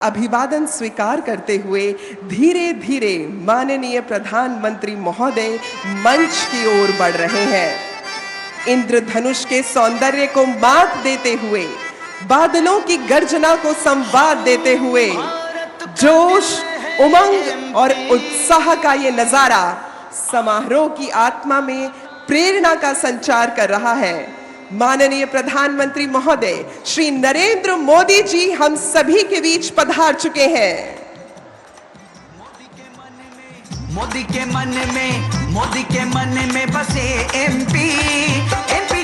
अभिवादन स्वीकार करते हुए धीरे धीरे माननीय प्रधानमंत्री महोदय मंच की ओर बढ़ रहे हैं। इंद्रधनुष के सौंदर्य को मात देते हुए, बादलों की गर्जना को संवाद देते हुए, जोश, उमंग और उत्साह का ये नजारा समारोह की आत्मा में प्रेरणा का संचार कर रहा है। माननीय प्रधानमंत्री महोदय श्री नरेंद्र मोदी जी हम सभी के बीच पधार चुके हैं। मोदी के मन में बसे एमपी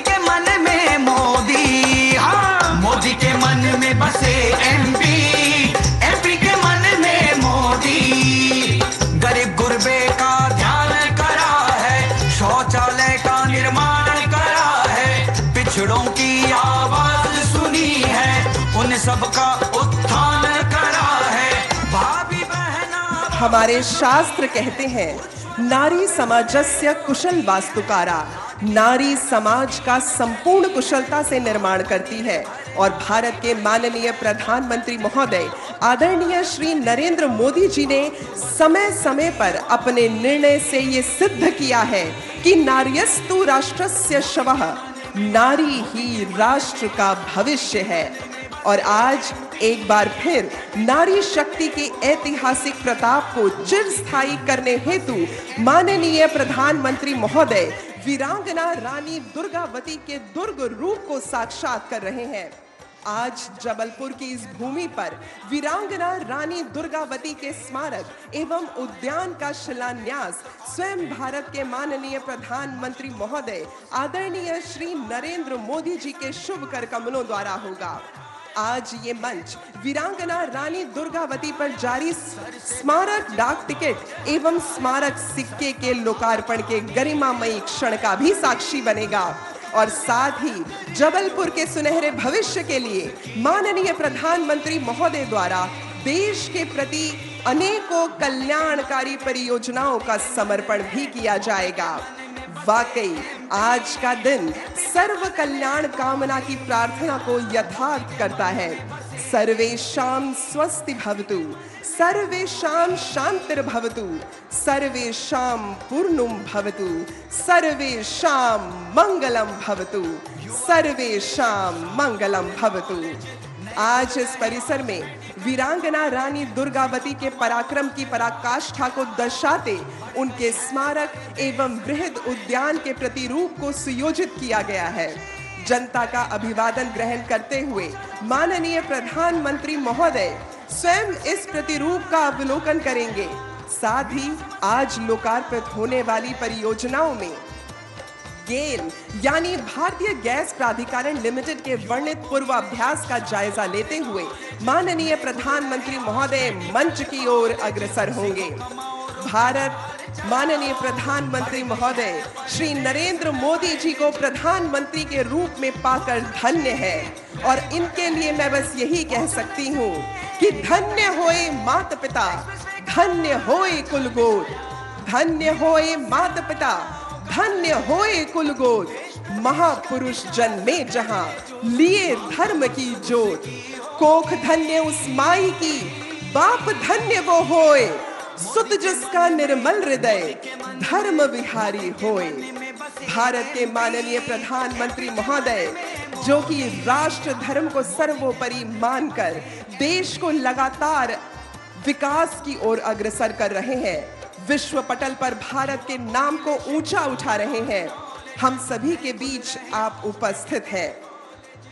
के मन में मोदी। हाँ, मोदी के मन में बसे एमपी के मन में मोदी। गरीब गुरबे का ध्यान करा है, शौचालय का निर्माण करा है, पिछड़ों की आवाज सुनी है, उन सबका उत्थान करा है। भाभी बहना हमारे शास्त्र कहते हैं, नारी समाजस्य कुशल वास्तुकारा। नारी समाज का संपूर्ण कुशलता से निर्माण करती है और भारत के माननीय प्रधानमंत्री महोदय आदरणीय श्री नरेंद्र मोदी जी ने समय समय पर अपने निर्णय से ये सिद्ध किया है कि नार्यस्तु राष्ट्रस्य शवः, नारी ही राष्ट्र का भविष्य है। और आज एक बार फिर नारी शक्ति के ऐतिहासिक प्रताप को चिरस्थायी करने हेतु माननीय प्रधानमंत्री महोदय वीरांगना रानी दुर्गावती के दुर्ग रूप को साक्षात कर रहे हैं। आज जबलपुर की इस भूमि पर वीरांगना रानी दुर्गावती के स्मारक एवं उद्यान का शिलान्यास स्वयं भारत के माननीय प्रधानमंत्री महोदय आदरणीय श्री नरेंद्र मोदी जी के शुभ कर कमलों द्वारा होगा। आज ये मंच वीरांगना रानी दुर्गावती पर जारी स्मारक डाक टिकट एवं स्मारक सिक्के के लोकार्पण के गरिमामयी क्षण का भी साक्षी बनेगा और साथ ही जबलपुर के सुनहरे भविष्य के लिए माननीय प्रधानमंत्री महोदय द्वारा देश के प्रति अनेकों कल्याणकारी परियोजनाओं का समर्पण भी किया जाएगा। वाकई आज का दिन सर्व कल्याण कामना की प्रार्थना को यथार्थ करता है। सर्वेषां स्वस्ति भवतु, सर्वेषां शांतिर्भवतु, सर्वेषां पूर्णं भवतु, सर्वेषां मंगलम भवतु, सर्वेषां मंगलम भवतु। आज इस परिसर में वीरांगना रानी दुर्गावती के पराक्रम की पराकाष्ठा को दर्शाते उनके स्मारक एवं बृहद उद्यान के प्रतिरूप को सुयोजित किया गया है। जनता का अभिवादन ग्रहण करते हुए माननीय प्रधानमंत्री महोदय स्वयं इस प्रतिरूप का अवलोकन करेंगे। साथ ही आज लोकार्पित होने वाली परियोजनाओं में गेल यानी भारतीय गैस प्राधिकरण लिमिटेड के वर्णित पूर्वाभ्यास का जायजा लेते हुए माननीय प्रधानमंत्री महोदय मंच की ओर अग्रसर होंगे। भारत माननीय प्रधानमंत्री महोदय श्री नरेंद्र मोदी जी को प्रधानमंत्री के रूप में पाकर धन्य है और इनके लिए मैं बस यही कह सकती हूँ कि धन्य होए माता पिता, धन्य होए कुलगोद, धन्य होए माता पिता, धन्य होए कुलगोद। महापुरुष जन्मे जहां लिए धर्म की जोत, कोख धन्य उस माई की, बाप धन्य वो होए, सुत जिसका निर्मल हृदय धर्म विहारी होए। भारत के माननीय प्रधानमंत्री महोदय जो कि राष्ट्र धर्म को सर्वोपरि मानकर देश को लगातार विकास की ओर अग्रसर कर रहे हैं, विश्व पटल पर भारत के नाम को ऊंचा उठा रहे हैं, हम सभी के बीच आप उपस्थित हैं।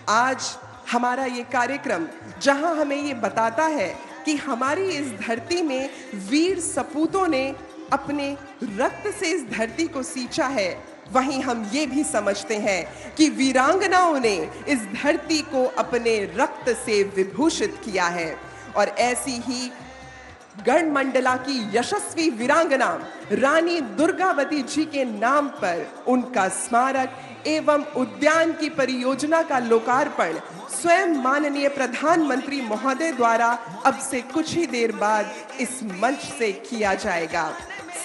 आज हमारा ये कार्यक्रम जहां हमें ये बताता है कि हमारी इस धरती में वीर सपूतों ने अपने रक्त से इस धरती को सींचा है, वहीं हम ये भी समझते हैं कि वीरांगनाओं ने इस धरती को अपने रक्त से विभूषित किया है। और ऐसी ही गणमंडला की यशस्वी वीरांगना रानी दुर्गावती जी के नाम पर उनका स्मारक एवं उद्यान की परियोजना का लोकार्पण स्वयं माननीय प्रधानमंत्री महोदय द्वारा अब से कुछ ही देर बाद इस मंच से किया जाएगा।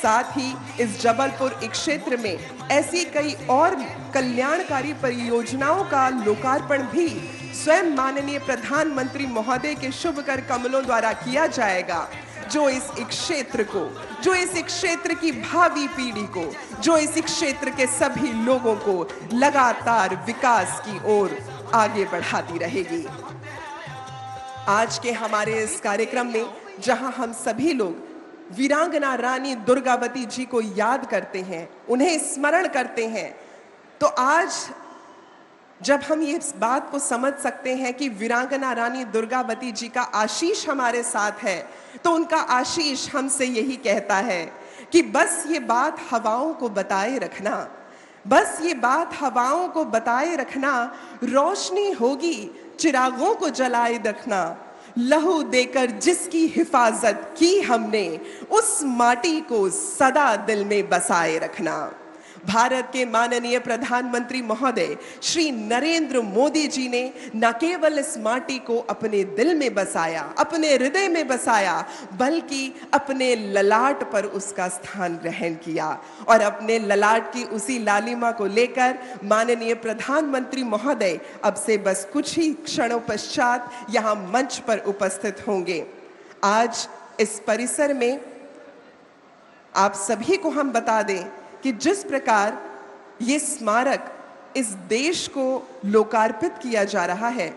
साथ ही इस जबलपुर क्षेत्र में ऐसी कई और कल्याणकारी परियोजनाओं का लोकार्पण भी स्वयं माननीय प्रधानमंत्री महोदय के शुभ कर कमलों द्वारा किया जाएगा, जो इस क्षेत्र को, जो इस क्षेत्र की भावी पीढ़ी को, जो इस क्षेत्र के सभी लोगों को लगातार विकास की ओर आगे बढ़ाती रहेगी। आज के हमारे इस कार्यक्रम में जहां हम सभी लोग वीरांगना रानी दुर्गावती जी को याद करते हैं, उन्हें स्मरण करते हैं, तो आज जब हम ये इस बात को समझ सकते हैं कि वीरांगना रानी दुर्गावती जी का आशीष हमारे साथ है, तो उनका आशीष हमसे यही कहता है कि बस ये बात हवाओं को बताए रखना, बस ये बात हवाओं को बताए रखना, रोशनी होगी चिरागों को जलाए रखना, लहू देकर जिसकी हिफाजत की हमने, उस माटी को सदा दिल में बसाए रखना। भारत के माननीय प्रधानमंत्री महोदय श्री नरेंद्र मोदी जी ने न केवल इस माटी को अपने दिल में बसाया, अपने हृदय में बसाया, बल्कि अपने ललाट पर उसका स्थान ग्रहण किया और अपने ललाट की उसी लालिमा को लेकर माननीय प्रधानमंत्री महोदय अब से बस कुछ ही क्षणों पश्चात यहाँ मंच पर उपस्थित होंगे। आज इस परिसर में आप सभी को हम बता दें कि जिस प्रकार ये स्मारक इस देश को लोकार्पित किया जा रहा है,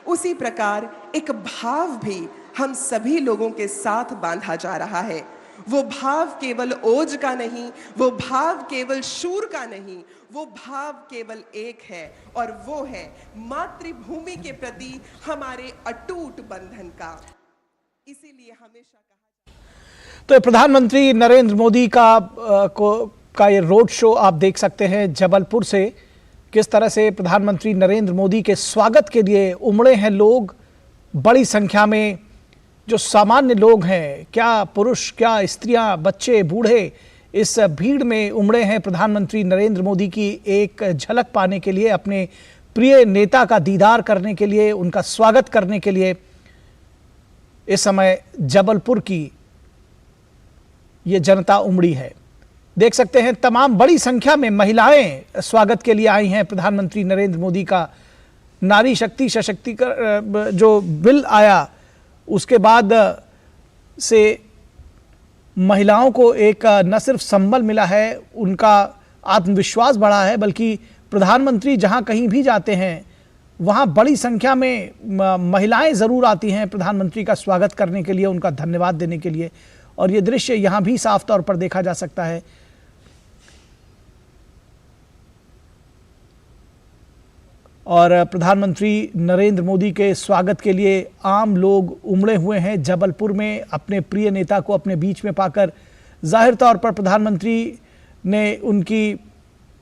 उसी प्रकार एक भाव भी हम सभी लोगों के साथ बांधा जा रहा है। वो भाव केवल ओज का नहीं, वो भाव केवल शूर का नहीं, वो भाव केवल एक है और वो है मातृभूमि के प्रति हमारे अटूट बंधन का। इसीलिए हमेशा कहा, तो प्रधानमंत्री नरेंद्र मोदी का ये रोड शो आप देख सकते हैं जबलपुर से, किस तरह से प्रधानमंत्री नरेंद्र मोदी के स्वागत के लिए उमड़े हैं लोग बड़ी संख्या में। जो सामान्य लोग हैं, क्या पुरुष, क्या स्त्रियां, बच्चे, बूढ़े, इस भीड़ में उमड़े हैं प्रधानमंत्री नरेंद्र मोदी की एक झलक पाने के लिए, अपने प्रिय नेता का दीदार करने के लिए, उनका स्वागत करने के लिए। इस समय जबलपुर की ये जनता उमड़ी है, देख सकते हैं तमाम बड़ी संख्या में महिलाएं स्वागत के लिए आई हैं प्रधानमंत्री नरेंद्र मोदी का। नारी शक्ति सशक्तिकरण जो बिल आया, उसके बाद से महिलाओं को एक न सिर्फ संबल मिला है, उनका आत्मविश्वास बढ़ा है, बल्कि प्रधानमंत्री जहां कहीं भी जाते हैं वहां बड़ी संख्या में महिलाएं जरूर आती हैं प्रधानमंत्री का स्वागत करने के लिए, उनका धन्यवाद देने के लिए। और ये दृश्य यहां भी साफ तौर पर देखा जा सकता है। और प्रधानमंत्री नरेंद्र मोदी के स्वागत के लिए आम लोग उमड़े हुए हैं जबलपुर में, अपने प्रिय नेता को अपने बीच में पाकर। जाहिर तौर पर प्रधानमंत्री ने उनकी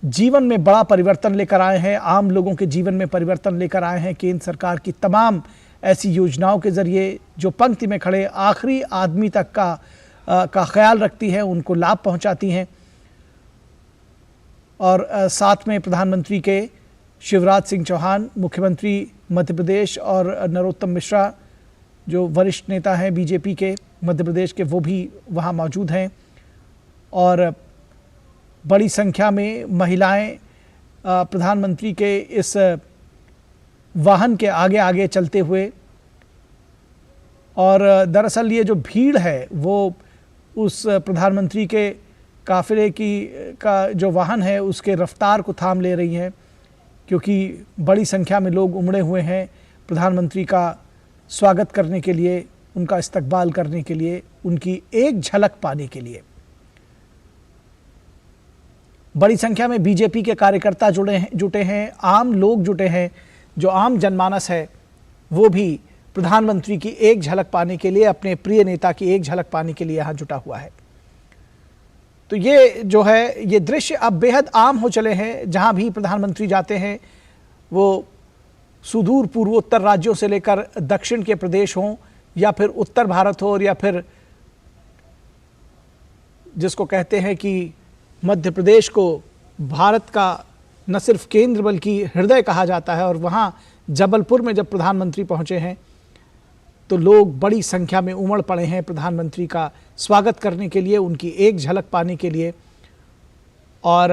जीवन में बड़ा परिवर्तन लेकर आए हैं, आम लोगों के जीवन में परिवर्तन लेकर आए हैं। केंद्र सरकार की तमाम ऐसी योजनाओं के जरिए जो पंक्ति में खड़े आखिरी आदमी तक का ख्याल रखती हैं, उनको लाभ पहुंचाती हैं। और साथ में प्रधानमंत्री के शिवराज सिंह चौहान, मुख्यमंत्री मध्य प्रदेश, और नरोत्तम मिश्रा जो वरिष्ठ नेता हैं बीजेपी के मध्य प्रदेश के, वो भी वहाँ मौजूद हैं। और बड़ी संख्या में महिलाएं प्रधानमंत्री के इस वाहन के आगे आगे चलते हुए, और दरअसल ये जो भीड़ है वो उस प्रधानमंत्री के काफिले का जो वाहन है उसके रफ्तार को थाम ले रही है, क्योंकि बड़ी संख्या में लोग उमड़े हुए हैं प्रधानमंत्री का स्वागत करने के लिए, उनका इस्तकबाल करने के लिए, उनकी एक झलक पाने के लिए। बड़ी संख्या में बीजेपी के कार्यकर्ता जुटे हैं, आम लोग जुटे हैं, जो आम जनमानस है वो भी प्रधानमंत्री की एक झलक पाने के लिए, अपने प्रिय नेता की एक झलक पाने के लिए यहाँ जुटा हुआ है। तो ये जो है, ये दृश्य अब बेहद आम हो चले हैं। जहाँ भी प्रधानमंत्री जाते हैं, वो सुदूर पूर्वोत्तर राज्यों से लेकर दक्षिण के प्रदेश हों, या फिर उत्तर भारत हो, या फिर जिसको कहते हैं कि मध्य प्रदेश को भारत का न सिर्फ केंद्र बल्कि हृदय कहा जाता है। और वहाँ जबलपुर में जब प्रधानमंत्री पहुँचे हैं तो लोग बड़ी संख्या में उमड़ पड़े हैं प्रधानमंत्री का स्वागत करने के लिए, उनकी एक झलक पाने के लिए। और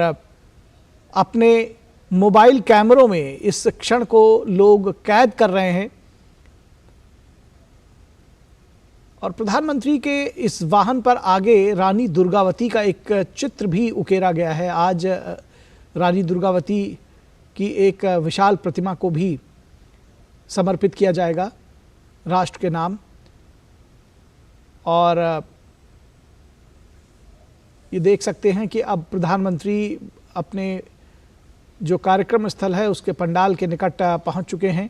अपने मोबाइल कैमरों में इस क्षण को लोग कैद कर रहे हैं और प्रधानमंत्री के इस वाहन पर आगे रानी दुर्गावती का एक चित्र भी उकेरा गया है। आज रानी दुर्गावती की एक विशाल प्रतिमा को भी समर्पित किया जाएगा राष्ट्र के नाम। और ये देख सकते हैं कि अब प्रधानमंत्री अपने जो कार्यक्रम स्थल है उसके पंडाल के निकट पहुंच चुके हैं,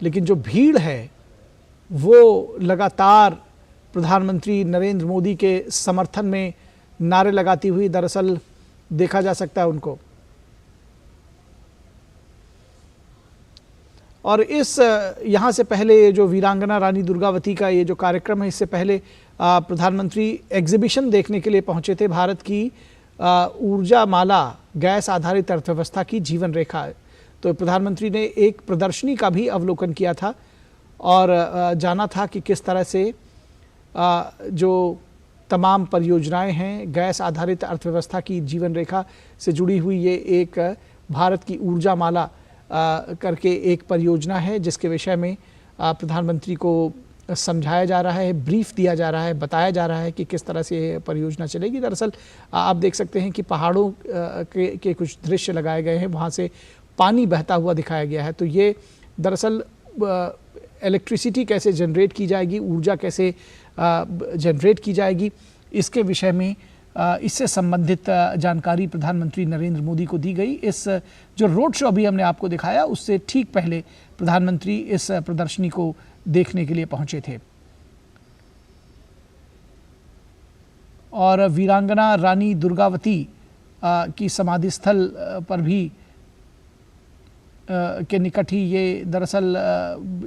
लेकिन जो भीड़ है वो लगातार प्रधानमंत्री नरेंद्र मोदी के समर्थन में नारे लगाती हुई दरअसल देखा जा सकता है उनको। और इस यहाँ से पहले जो वीरांगना रानी दुर्गावती का ये जो कार्यक्रम है, इससे पहले प्रधानमंत्री एग्जीबिशन देखने के लिए पहुंचे थे, भारत की ऊर्जा माला गैस आधारित अर्थव्यवस्था की जीवन रेखा। तो प्रधानमंत्री ने एक प्रदर्शनी का भी अवलोकन किया था और जाना था कि किस तरह से जो तमाम परियोजनाएं हैं गैस आधारित अर्थव्यवस्था की जीवन रेखा से जुड़ी हुई, ये एक भारत की ऊर्जा माला करके एक परियोजना है जिसके विषय में प्रधानमंत्री को समझाया जा रहा है, ब्रीफ दिया जा रहा है, बताया जा रहा है कि किस तरह से ये परियोजना चलेगी। दरअसल आप देख सकते हैं कि पहाड़ों के कुछ दृश्य लगाए गए हैं, वहाँ से पानी बहता हुआ दिखाया गया है। तो ये दरअसल इलेक्ट्रिसिटी कैसे जनरेट की जाएगी, ऊर्जा कैसे जनरेट की जाएगी, इसके विषय में इससे संबंधित जानकारी प्रधानमंत्री नरेंद्र मोदी को दी गई। इस जो रोड शो अभी हमने आपको दिखाया उससे ठीक पहले प्रधानमंत्री इस प्रदर्शनी को देखने के लिए पहुंचे थे। और वीरांगना रानी दुर्गावती की समाधि स्थल पर भी के निकट ही ये दरअसल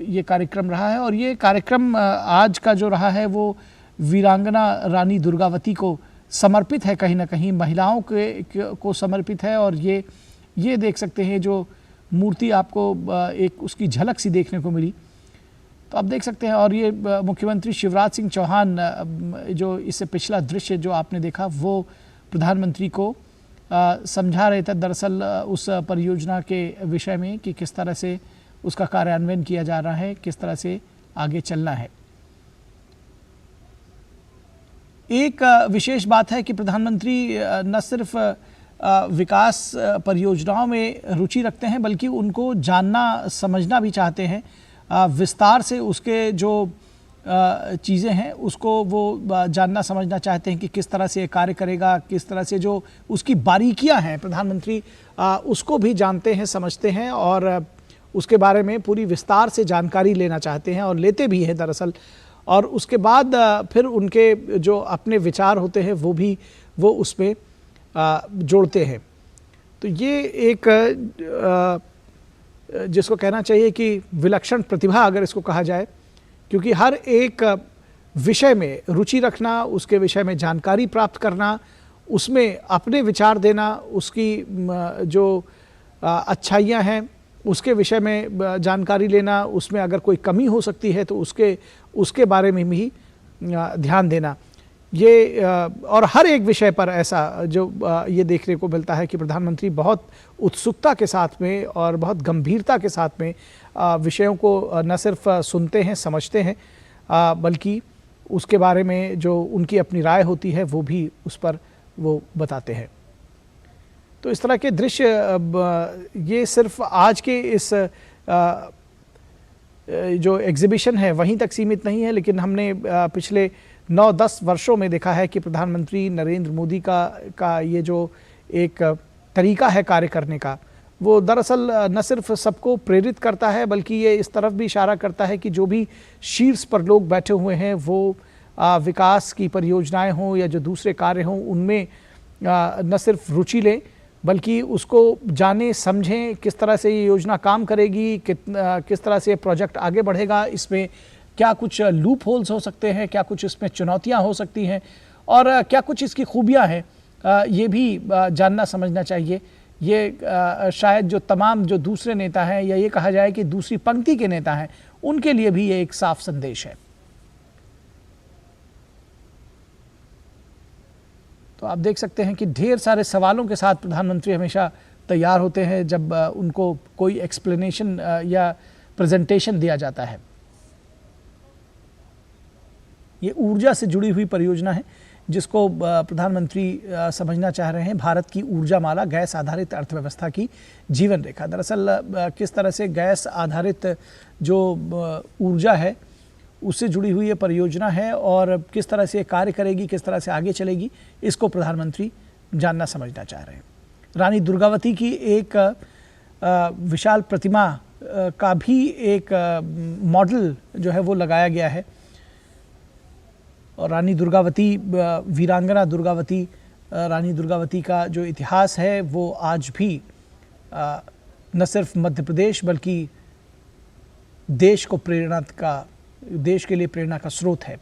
ये कार्यक्रम रहा है। और ये कार्यक्रम आज का जो रहा है वो वीरांगना रानी दुर्गावती को समर्पित है, कहीं ना कहीं महिलाओं को समर्पित है। और ये देख सकते हैं जो मूर्ति आपको एक उसकी झलक सी देखने को मिली, तो आप देख सकते हैं। और ये मुख्यमंत्री शिवराज सिंह चौहान, जो इससे पिछला दृश्य जो आपने देखा वो प्रधानमंत्री को समझा रहे थे दरअसल उस परियोजना के विषय में कि किस तरह से उसका कार्यान्वयन किया जा रहा है, किस तरह से आगे चलना है। एक विशेष बात है कि प्रधानमंत्री न सिर्फ विकास परियोजनाओं में रुचि रखते हैं बल्कि उनको जानना समझना भी चाहते हैं, विस्तार से उसके जो चीज़ें हैं उसको वो जानना समझना चाहते हैं कि किस तरह से ये कार्य करेगा, किस तरह से जो उसकी बारीकियां हैं प्रधानमंत्री उसको भी जानते हैं, समझते हैं और उसके बारे में पूरी विस्तार से जानकारी लेना चाहते हैं और लेते भी हैं दरअसल। और उसके बाद फिर उनके जो अपने विचार होते हैं वो उसमें जोड़ते हैं। तो ये एक जिसको कहना चाहिए कि विलक्षण प्रतिभा अगर इसको कहा जाए, क्योंकि हर एक विषय में रुचि रखना, उसके विषय में जानकारी प्राप्त करना, उसमें अपने विचार देना, उसकी जो अच्छाइयाँ हैं उसके विषय में जानकारी लेना, उसमें अगर कोई कमी हो सकती है तो उसके बारे में भी ध्यान देना, ये और हर एक विषय पर ऐसा जो ये देखने को मिलता है कि प्रधानमंत्री बहुत उत्सुकता के साथ में और बहुत गंभीरता के साथ में विषयों को न सिर्फ सुनते हैं, समझते हैं, बल्कि उसके बारे में जो उनकी अपनी राय होती है वो भी उस पर वो बताते हैं। तो इस तरह के दृश्य ये सिर्फ आज के इस जो एग्जीबिशन है वहीं तक सीमित नहीं है, लेकिन हमने पिछले 9-10 वर्षों में देखा है कि प्रधानमंत्री नरेंद्र मोदी का ये जो एक तरीका है कार्य करने का, वो दरअसल न सिर्फ सबको प्रेरित करता है बल्कि ये इस तरफ भी इशारा करता है कि जो भी शीर्ष पर लोग बैठे हुए हैं वो विकास की परियोजनाएं हों या जो दूसरे कार्य हों उनमें न सिर्फ रुचि लें बल्कि उसको जाने समझें, किस तरह से ये योजना काम करेगी, किस तरह से प्रोजेक्ट आगे बढ़ेगा, इसमें क्या कुछ लूप होल्स हो सकते हैं, क्या कुछ इसमें चुनौतियां हो सकती हैं और क्या कुछ इसकी खूबियां हैं, ये भी जानना समझना चाहिए। ये शायद जो तमाम जो दूसरे नेता हैं या ये कहा जाए कि दूसरी पंक्ति के नेता हैं उनके लिए भी ये एक साफ संदेश है। तो आप देख सकते हैं कि ढेर सारे सवालों के साथ प्रधानमंत्री हमेशा तैयार होते हैं जब उनको कोई एक्सप्लेनेशन या प्रेजेंटेशन दिया जाता है। ये ऊर्जा से जुड़ी हुई परियोजना है जिसको प्रधानमंत्री समझना चाह रहे हैं। भारत की ऊर्जा माला, गैस आधारित अर्थव्यवस्था की जीवन रेखा। दरअसल किस तरह से गैस आधारित जो ऊर्जा है उससे जुड़ी हुई ये परियोजना है और किस तरह से कार्य करेगी, किस तरह से आगे चलेगी, इसको प्रधानमंत्री जानना समझना चाह रहे हैं। रानी दुर्गावती की एक विशाल प्रतिमा का भी एक मॉडल जो है वो लगाया गया है और रानी दुर्गावती, वीरांगना दुर्गावती, रानी दुर्गावती का जो इतिहास है वो आज भी न सिर्फ मध्य प्रदेश बल्कि देश के लिए प्रेरणा का स्रोत है।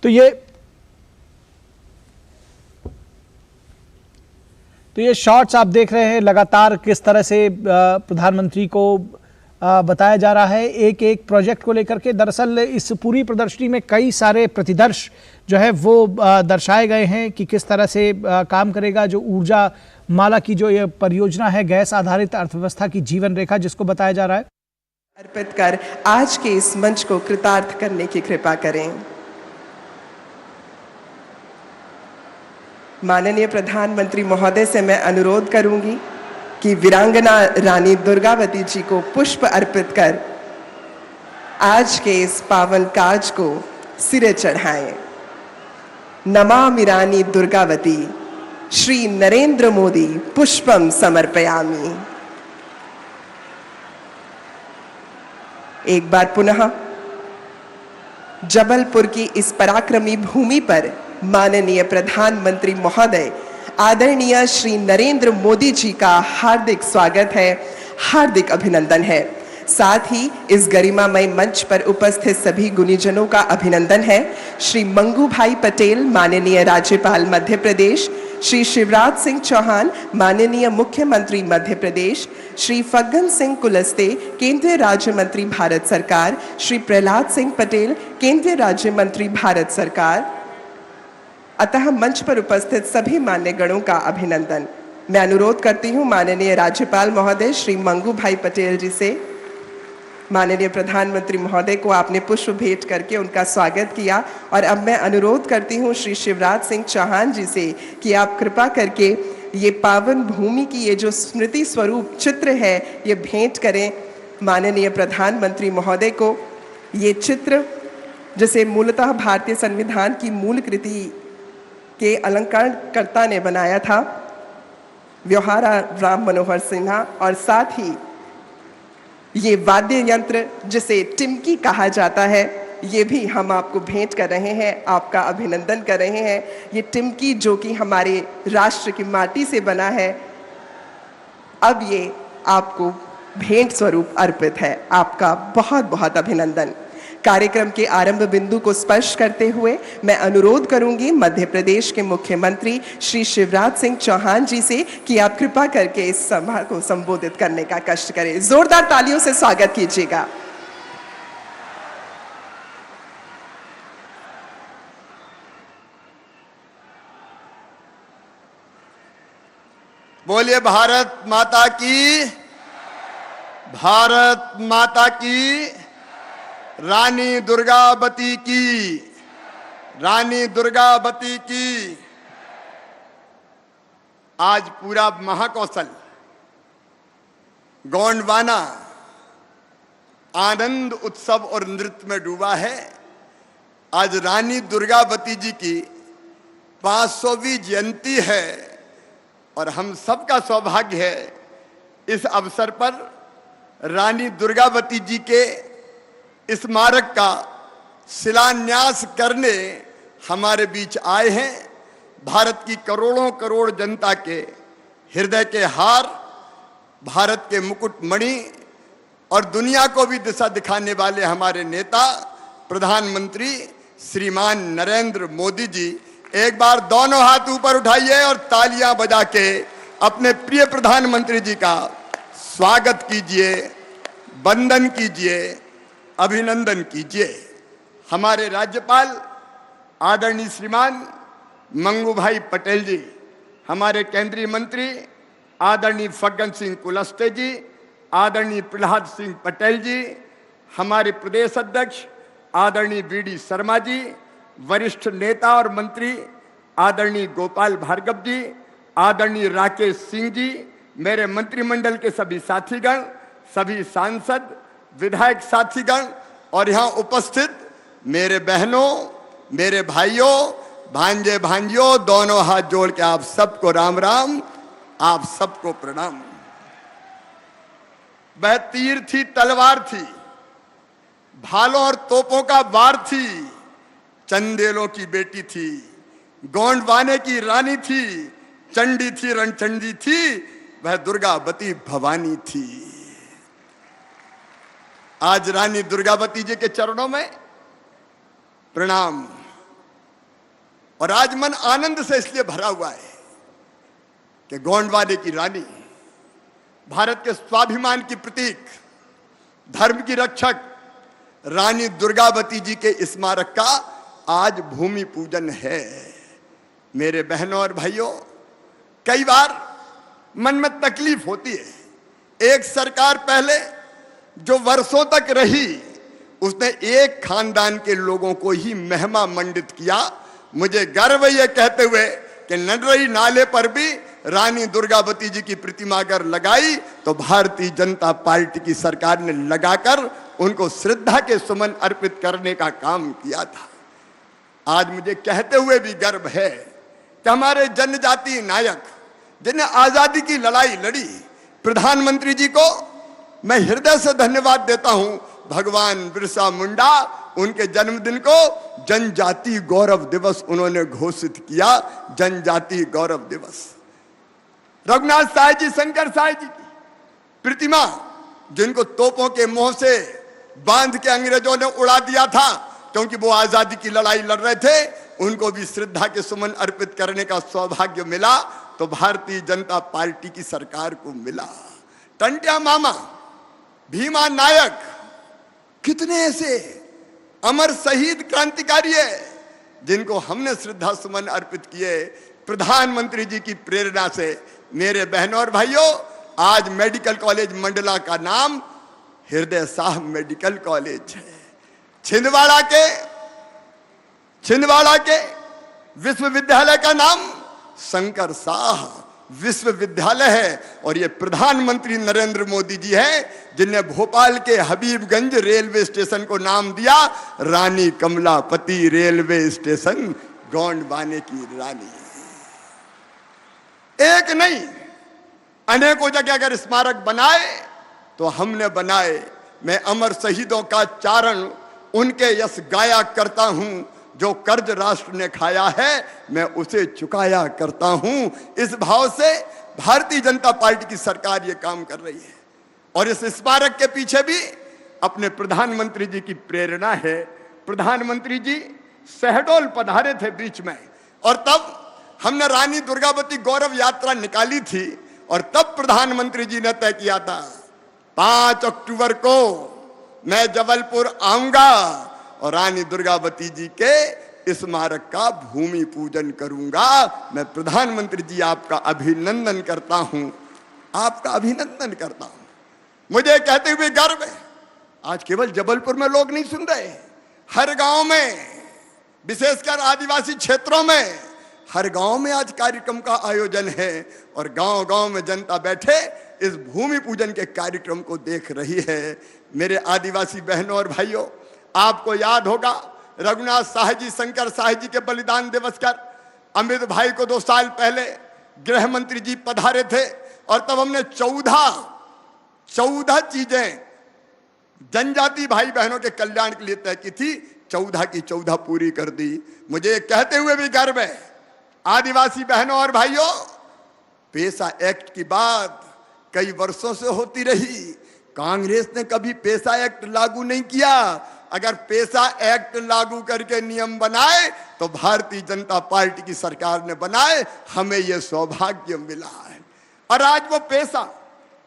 तो ये शॉट्स आप देख रहे हैं, लगातार किस तरह से प्रधानमंत्री को बताया जा रहा है एक एक प्रोजेक्ट को लेकर के। दरअसल इस पूरी प्रदर्शनी में कई सारे प्रतिदर्श जो है वो दर्शाए गए हैं कि किस तरह से काम करेगा जो ऊर्जा माला की जो ये परियोजना है, गैस आधारित अर्थव्यवस्था की जीवन रेखा जिसको बताया जा रहा है। अर्पित कर आज के इस मंच को कृतार्थ करने की कृपा करें। माननीय प्रधानमंत्री महोदय से मैं अनुरोध करूंगी कि वीरांगना रानी दुर्गावती जी को पुष्प अर्पित कर आज के इस पावन काज को सिरे चढ़ाएं। नमामि रानी दुर्गावती, श्री नरेंद्र मोदी पुष्पम समर्पयामि। एक बार पुनः जबलपुर की इस पराक्रमी भूमि पर माननीय प्रधानमंत्री महोदय आदरणीय श्री नरेंद्र मोदी जी का हार्दिक स्वागत है, हार्दिक अभिनंदन है। साथ ही इस गरिमामय मंच पर उपस्थित सभी गुणीजनों का अभिनंदन है। श्री मंगू भाई पटेल, माननीय राज्यपाल मध्य प्रदेश, श्री शिवराज सिंह चौहान, माननीय मुख्यमंत्री मध्य प्रदेश, श्री फग्गन सिंह कुलस्ते, केंद्रीय राज्य मंत्री भारत सरकार, श्री प्रहलाद सिंह पटेल, केंद्रीय राज्य मंत्री भारत सरकार, अतः मंच पर उपस्थित सभी मान्यगणों का अभिनंदन। मैं अनुरोध करती हूं माननीय राज्यपाल महोदय श्री मंगू भाई पटेल जी से, माननीय प्रधानमंत्री महोदय को आपने पुष्प भेंट करके उनका स्वागत किया और अब मैं अनुरोध करती हूं श्री शिवराज सिंह चौहान जी से कि आप कृपा करके ये पावन भूमि की ये जो स्मृति स्वरूप चित्र है ये भेंट करें माननीय प्रधानमंत्री महोदय को। ये चित्र जिसे मूलतः भारतीय संविधान की मूल कृति के अलंकरणकर्ता ने बनाया था, व्यवहारा राम मनोहर सिन्हा, और साथ ही ये वाद्य यंत्र जिसे टिमकी कहा जाता है ये भी हम आपको भेंट कर रहे हैं, आपका अभिनंदन कर रहे हैं। ये टिमकी जो कि हमारे राष्ट्र की माटी से बना है, अब ये आपको भेंट स्वरूप अर्पित है। आपका बहुत बहुत अभिनंदन। कार्यक्रम के आरंभ बिंदु को स्पर्श करते हुए मैं अनुरोध करूंगी मध्य प्रदेश के मुख्यमंत्री श्री शिवराज सिंह चौहान जी से कि आप कृपा करके इस सभा को संबोधित करने का कष्ट करें। जोरदार तालियों से स्वागत कीजिएगा। बोलिए भारत माता की, भारत माता की, रानी दुर्गावती की, रानी दुर्गावती की। आज पूरा महाकौशल गोंडवाना आनंद उत्सव और नृत्य में डूबा है। आज रानी दुर्गावती जी की 500वीं जयंती है और हम सबका सौभाग्य है इस अवसर पर रानी दुर्गावती जी के स्मारक का शिलान्यास करने हमारे बीच आए हैं। भारत की करोड़ों करोड़ जनता के हृदय के हार, भारत के मुकुटमणि और दुनिया को भी दिशा दिखाने वाले हमारे नेता प्रधानमंत्री श्रीमान नरेंद्र मोदी जी, एक बार दोनों हाथ ऊपर उठाइए और तालियां बजा के अपने प्रिय प्रधानमंत्री जी का स्वागत कीजिए, वंदन कीजिए, अभिनंदन कीजिए। हमारे राज्यपाल आदरणीय श्रीमान मंगू भाई पटेल जी, हमारे केंद्रीय मंत्री आदरणीय फग्गन सिंह कुलस्ते जी, आदरणीय प्रहलाद सिंह पटेल जी, हमारे प्रदेश अध्यक्ष आदरणीय वीडी शर्मा जी, वरिष्ठ नेता और मंत्री आदरणीय गोपाल भार्गव जी, आदरणीय राकेश सिंह जी, मेरे मंत्रिमंडल के सभी साथीगण, सभी सांसद, विधायक साथीगण और यहाँ उपस्थित मेरे बहनों, मेरे भाइयों, भांजे भांजियों, दोनों हाथ जोड़ के आप सबको राम राम, आप सबको प्रणाम। वह तीर थी, तलवार थी, भालों और तोपों का वार थी, चंदेलों की बेटी थी, गोंडवाने की रानी थी, चंडी थी, रणचंडी थी, वह दुर्गावती भवानी थी। आज रानी दुर्गावती जी के चरणों में प्रणाम। और आज मन आनंद से इसलिए भरा हुआ है कि गोंडवाने की रानी, भारत के स्वाभिमान की प्रतीक, धर्म की रक्षक रानी दुर्गावती जी के स्मारक का आज भूमि पूजन है। मेरे बहनों और भाइयों, कई बार मन में तकलीफ होती है। एक सरकार पहले जो वर्षों तक रही, उसने एक खानदान के लोगों को ही महिमा मंडित किया। मुझे गर्व है ये कहते हुए कि नडरई नाले पर भी रानी दुर्गावती जी की प्रतिमा अगर लगाई तो भारतीय जनता पार्टी की सरकार ने लगाकर उनको श्रद्धा के सुमन अर्पित करने का काम किया था। आज मुझे कहते हुए भी गर्व है कि हमारे जनजातीय नायक जिन्हें आजादी की लड़ाई लड़ी, प्रधानमंत्री जी को मैं हृदय से धन्यवाद देता हूं। भगवान बिरसा मुंडा, उनके जन्मदिन को जनजातीय गौरव दिवस उन्होंने घोषित किया, जनजातीय गौरव दिवस। रघुनाथ साय जी, शंकर साय जी की प्रतिमा, जिनको तोपों के मुंह से बांध के अंग्रेजों ने उड़ा दिया था क्योंकि वो आजादी की लड़ाई लड़ रहे थे, उनको भी श्रद्धा के सुमन अर्पित करने का सौभाग्य मिला तो भारतीय जनता पार्टी की सरकार को मिला। टंट्या मामा, भीमा नायक, कितने ऐसे अमर शहीद क्रांतिकारी है जिनको हमने श्रद्धा सुमन अर्पित किए प्रधानमंत्री जी की प्रेरणा से। मेरे बहनों और भाइयों, आज मेडिकल कॉलेज मंडला का नाम हृदय शाह मेडिकल कॉलेज है। छिंदवाड़ा के विश्वविद्यालय का नाम शंकर शाह विश्वविद्यालय है। और ये प्रधानमंत्री नरेंद्र मोदी जी हैं जिनने भोपाल के हबीबगंज रेलवे स्टेशन को नाम दिया रानी कमलापति रेलवे स्टेशन, गोंडवाने की रानी। एक नहीं, अनेकों जगह अगर स्मारक बनाए तो हमने बनाए। मैं अमर शहीदों का चारण, उनके यश गाया करता हूं। जो कर्ज राष्ट्र ने खाया है मैं उसे चुकाया करता हूं। इस भाव से भारतीय जनता पार्टी की सरकार ये काम कर रही है। और इस स्मारक के पीछे भी अपने प्रधानमंत्री जी की प्रेरणा है। प्रधानमंत्री जी शहडोल पधारे थे बीच में, और तब हमने रानी दुर्गावती गौरव यात्रा निकाली थी। और तब प्रधानमंत्री जी ने तय किया था 5 अक्टूबर को मैं जबलपुर आऊंगा और रानी दुर्गावती जी के स्मारक का भूमि पूजन करूंगा। मैं प्रधानमंत्री जी आपका अभिनंदन करता हूं, आपका अभिनंदन करता हूं। मुझे कहते हुए गर्व है, आज केवल जबलपुर में लोग नहीं सुन रहे, हर गांव में, विशेषकर आदिवासी क्षेत्रों में, हर गांव में आज कार्यक्रम का आयोजन है। और गांव गांव में जनता बैठे इस भूमि पूजन के कार्यक्रम को देख रही है। मेरे आदिवासी बहनों और भाइयों, आपको याद होगा रघुनाथ साह जी, शंकर साह जी के बलिदान दिवस कर अमित भाई को 2 साल पहले गृह मंत्री जी पधारे थे। और तब हमने 14 चीजें जनजाति भाई बहनों के कल्याण के लिए तय की थी। 14 की 14 पूरी कर दी। मुझे ये कहते हुए भी गर्व है, आदिवासी बहनों और भाइयों, पेशा एक्ट की बात कई वर्षों से होती रही, कांग्रेस ने कभी पेशा एक्ट लागू नहीं किया। अगर पेशा एक्ट लागू करके नियम बनाए तो भारतीय जनता पार्टी की सरकार ने बनाए, हमें यह सौभाग्य मिला है। और आज वो पेशा,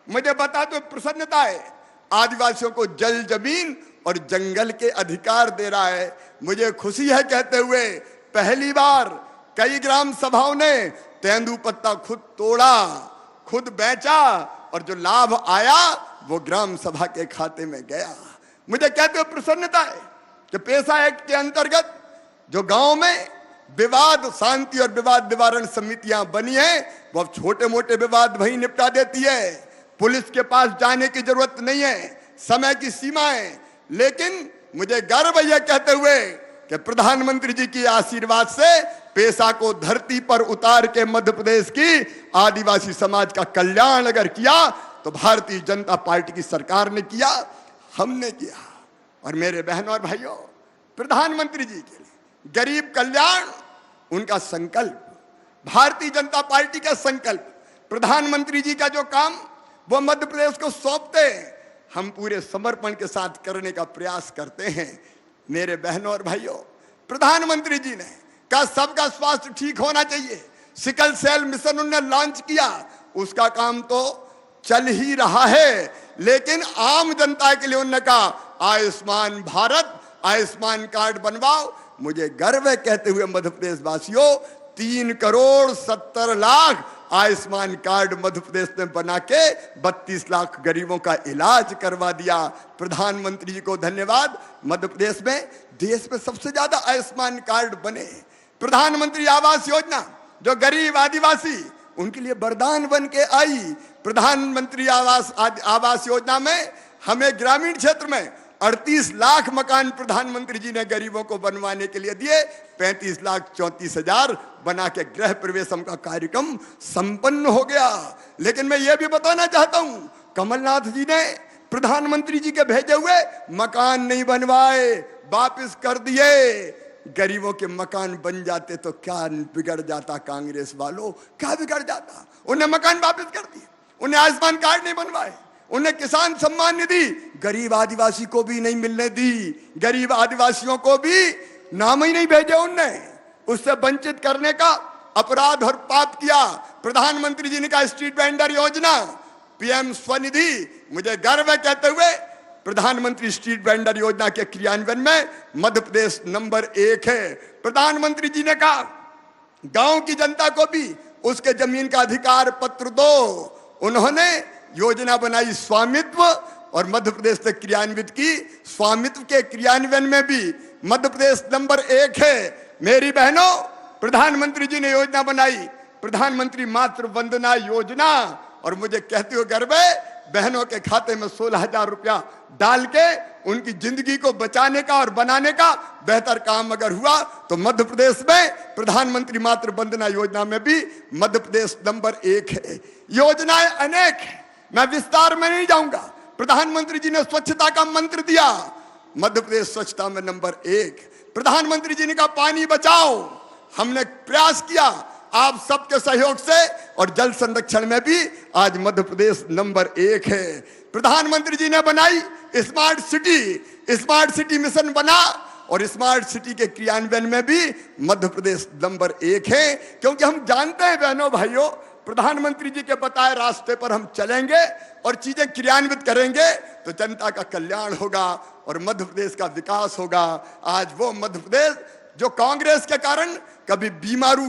मुझे बता दो, प्रसन्नता है, आदिवासियों को जल, जमीन और जंगल के अधिकार दे रहा है। मुझे खुशी है कहते हुए पहली बार कई ग्राम सभाओं ने तेंदुपत्ता खुद तोड़ा, खुद बेचा और जो लाभ आया वो ग्राम सभा के खाते में गया। मुझे कहते हुए प्रसन्नता है कि पेशा एक्ट के अंतर्गत जो गांव में विवाद शांति और विवाद निवारण समितियां बनी हैं, वो अब छोटे मोटे विवाद वहीं निपटा देती है। पुलिस के पास जाने की जरूरत नहीं है, समय की सीमा है। लेकिन मुझे गर्व है यह कहते हुए कि प्रधानमंत्री जी के आशीर्वाद से पेशा को धरती पर उतार के मध्य प्रदेश की आदिवासी समाज का कल्याण अगर किया तो भारतीय जनता पार्टी की सरकार ने किया, हमने किया। और मेरे बहनों और भाइयों, प्रधानमंत्री जी के लिए गरीब कल्याण उनका संकल्प, भारतीय जनता पार्टी का संकल्प, प्रधानमंत्री जी का जो काम वो मध्य प्रदेश को सौंपते हैं, हम पूरे समर्पण के साथ करने का प्रयास करते हैं। मेरे बहनों और भाइयों, प्रधानमंत्री जी ने कहा सबका स्वास्थ्य ठीक होना चाहिए, सिकल सेल मिशन उन्होंने लॉन्च किया, उसका काम तो चल ही रहा है। लेकिन आम जनता के लिए उन्होंने कहा आयुष्मान भारत, आयुष्मान कार्ड बनवाओ। मुझे गर्व है कहते हुए मध्य प्रदेश वासियों, 3,70,00,000 आयुष्मान कार्ड मध्य प्रदेश में बना के 32 लाख गरीबों का इलाज करवा दिया। प्रधानमंत्री जी को धन्यवाद। मध्य प्रदेश में देश में सबसे ज्यादा आयुष्मान कार्ड बने। प्रधानमंत्री आवास योजना जो गरीब आदिवासी उनके लिए वरदान बन के आई। प्रधानमंत्री आवास योजना में हमें ग्रामीण क्षेत्र में 38 लाख मकान प्रधानमंत्री जी ने गरीबों को बनवाने के लिए दिए। 35,34,000 बना के गृह प्रवेशम का कार्यक्रम संपन्न हो गया। लेकिन मैं ये भी बताना चाहता हूं, कमलनाथ जी ने प्रधानमंत्री जी के भेजे हुए मकान नहीं बनवाए, वापस कर दिए। गरीबों के मकान बन जाते तो क्या बिगड़ जाता कांग्रेस वालों, क्या बिगड़ जाता। उन्हें मकान वापस कर दिए, उन्हें आयुष्मान कार्ड नहीं बनवाए, उन्हें किसान सम्मान निधि गरीब आदिवासी को भी नहीं मिलने दी, गरीब आदिवासियों को भी नाम ही नहीं भेजे उनने। उससे वंचित करने का अपराध और पाप किया। प्रधानमंत्री जी ने कहा स्ट्रीट वेंडर योजना, पीएम स्वनिधि, मुझे गर्व है कहते हुए प्रधानमंत्री स्ट्रीट वेंडर योजना के क्रियान्वयन में मध्य प्रदेश नंबर 1 है। प्रधानमंत्री जी ने कहा गांव की जनता को भी उसके जमीन का अधिकार पत्र दो। उन्होंने योजना बनाई स्वामित्व और मध्य प्रदेश ने क्रियान्वित की। स्वामित्व के क्रियान्वयन में भी मध्य प्रदेश नंबर 1 है। मेरी बहनों, प्रधानमंत्री जी ने योजना बनाई प्रधानमंत्री मातृ वंदना योजना, और मुझे कहते हुए गर्व है बहनों के खाते में 16,000 रुपया डाल के उनकी जिंदगी को बचाने का और बनाने का बेहतर काम अगर हुआ तो मध्य प्रदेश में प्रधानमंत्री मातृ वंदना योजना में भी मध्य प्रदेश नंबर 1 है। योजनाएं अनेक है, मैं विस्तार में नहीं जाऊंगा। प्रधानमंत्री जी ने स्वच्छता का मंत्र दिया, मध्य प्रदेश स्वच्छता में नंबर 1। प्रधानमंत्री जी ने कहा पानी बचाओ, हमने प्रयास किया आप सबके सहयोग से, और जल संरक्षण में भी आज मध्य प्रदेश नंबर 1 है। प्रधानमंत्री जी ने बनाई स्मार्ट सिटी मिशन बना, और स्मार्ट सिटी के क्रियान्वयन में भी मध्य प्रदेश नंबर 1 है। क्योंकि हम जानते हैं बहनों भाइयों, प्रधानमंत्री जी के बताए रास्ते पर हम चलेंगे और चीजें क्रियान्वित करेंगे तो जनता का कल्याण होगा और मध्य प्रदेश का विकास होगा। आज वो मध्य प्रदेश जो कांग्रेस के कारण कभी बीमारू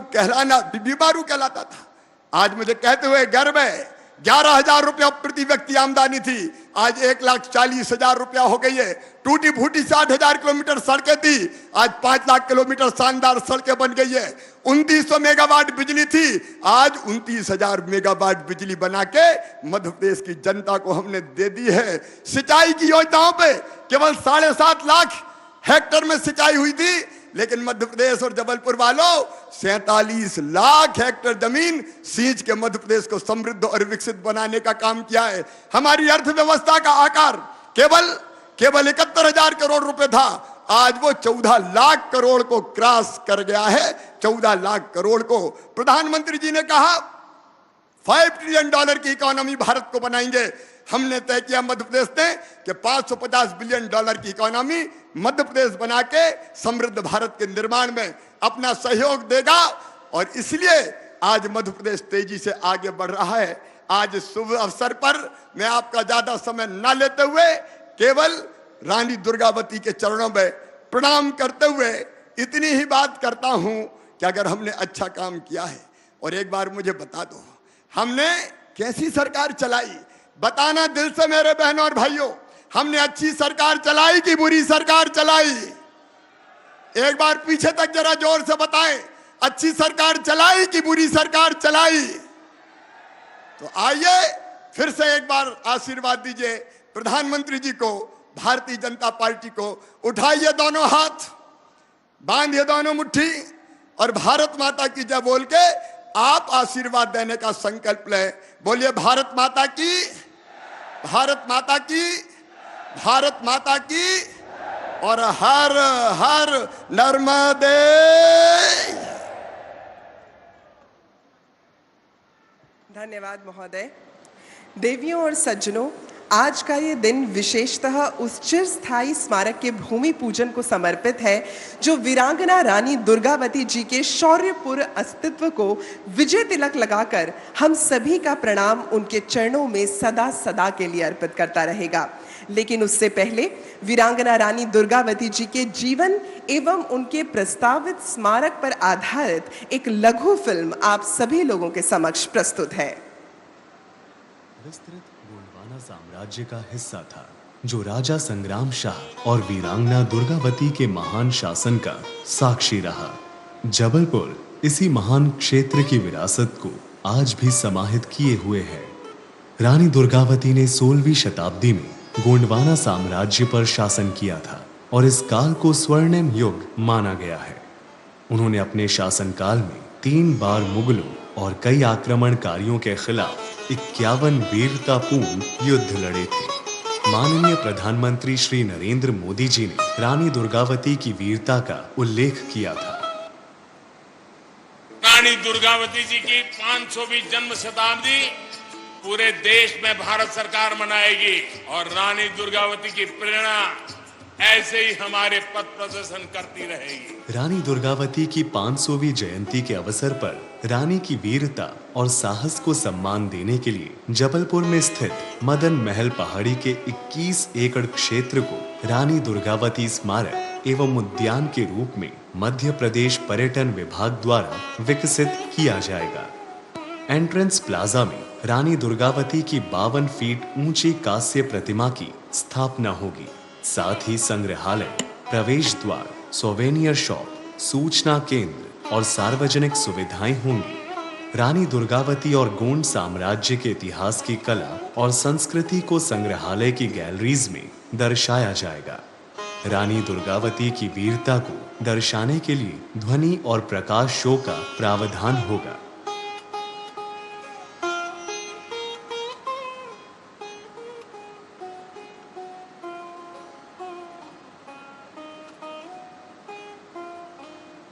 कहलाता था, आज मुझे कहते हुए गर्व है 11,000 रुपया प्रति व्यक्ति आमदनी थी, आज 1,40,000 रुपया हो गई है। टूटी फूटी 60,000 किलोमीटर सड़कें थी, आज 5 लाख किलोमीटर शानदार सड़कें बन गई है। 2900 मेगावाट बिजली थी, आज 29,000 मेगावाट बिजली बना के मध्य प्रदेश की जनता को हमने दे दी है। सिंचाई की योजनाओं पे केवल 7.5 लाख हेक्टेयर में सिंचाई हुई थी, लेकिन मध्य प्रदेश और जबलपुर वालों 47 लाख हेक्टेयर जमीन सींच के मध्य प्रदेश को समृद्ध और विकसित बनाने का काम किया है। हमारी अर्थव्यवस्था का आकार केवल 71,000 करोड़ रुपए था, आज वो 14 लाख करोड़ को क्रॉस कर गया है। 14 लाख करोड़ को प्रधानमंत्री जी ने कहा $5 ट्रिलियन की इकोनॉमी भारत को बनाएंगे। हमने तय किया मध्य प्रदेश ने कि $550 बिलियन की इकोनॉमी मध्य प्रदेश बना के समृद्ध भारत के निर्माण में अपना सहयोग देगा। और इसलिए आज मध्य प्रदेश तेजी से आगे बढ़ रहा है। आज शुभ अवसर पर मैं आपका ज्यादा समय न लेते हुए केवल रानी दुर्गावती के चरणों में प्रणाम करते हुए इतनी ही बात करता हूं कि अगर हमने अच्छा काम किया है, और एक बार मुझे बता दो हमने कैसी सरकार चलाई, बताना दिल से मेरे बहनों और भाइयों, हमने अच्छी सरकार चलाई कि बुरी सरकार चलाई? एक बार पीछे तक जरा जोर से बताएं, अच्छी सरकार चलाई कि बुरी सरकार चलाई? तो आइए फिर से एक बार आशीर्वाद दीजिए प्रधानमंत्री जी को, भारतीय जनता पार्टी को। उठाइए दोनों हाथ, बांधिए दोनों मुट्ठी और भारत माता की जय बोल के आप आशीर्वाद देने का संकल्प लें। बोलिए भारत माता की, भारत माता की, भारत माता की, और हर हर नर्मदे। धन्यवाद महोदय। देवियों और सज्जनों, आज का ये दिन विशेषतः उस चिरस्थायी स्मारक के भूमि पूजन को समर्पित है जो वीरांगना रानी दुर्गावती जी के शौर्यपूर्ण अस्तित्व को विजय तिलक लगाकर हम सभी का प्रणाम उनके चरणों में सदा सदा के लिए अर्पित करता रहेगा। लेकिन उससे पहले वीरांगना रानी दुर्गावती जी के जीवन एवं उनके प्रस्तावित स्मारक पर आधारित एक लघु फिल्म आप सभी लोगों के समक्ष प्रस्तुत है। विस्तृत गोंडवाना साम्राज्य का हिस्सा था जो राजा संग्राम शाह और वीरांगना दुर्गावती के महान शासन का साक्षी रहा। जबलपुर इसी महान क्षेत्र की विरासत को आज भी समाहित किए हुए है। रानी दुर्गावती ने 16वीं शताब्दी में गोंडवाना साम्राज्य पर शासन किया था और इस काल को स्वर्णिम युग माना गया है। उन्होंने अपने शासनकाल में 3 बार मुगलों और कई आक्रमणकारियों के खिलाफ 51 वीरतापूर्ण युद्ध लड़े थे। माननीय प्रधानमंत्री श्री नरेंद्र मोदी जी ने रानी दुर्गावती की वीरता का उल्लेख किया था। रानी दुर्गावती जी की 500वीं जन्म शताब्दी पूरे देश में भारत सरकार मनाएगी और रानी दुर्गावती की प्रेरणा ऐसे ही हमारे पथ प्रदर्शन करती रहेगी। रानी दुर्गावती की 500वीं जयंती के अवसर पर रानी की वीरता और साहस को सम्मान देने के लिए जबलपुर में स्थित मदन महल पहाड़ी के 21 एकड़ क्षेत्र को रानी दुर्गावती स्मारक एवं उद्यान के रूप में मध्य प्रदेश पर्यटन विभाग द्वारा विकसित किया जाएगा। एंट्रेंस प्लाजा में रानी दुर्गावती की 52 फीट ऊंची कांस्य प्रतिमा की स्थापना होगी। साथ ही संग्रहालय, प्रवेश द्वार, सोवेनियर शॉप, सूचना केंद्र और सार्वजनिक सुविधाएं होंगी। रानी दुर्गावती और गोंड साम्राज्य के इतिहास की कला और संस्कृति को संग्रहालय की गैलरीज में दर्शाया जाएगा। रानी दुर्गावती की वीरता को दर्शाने के लिए ध्वनि और प्रकाश शो का प्रावधान होगा।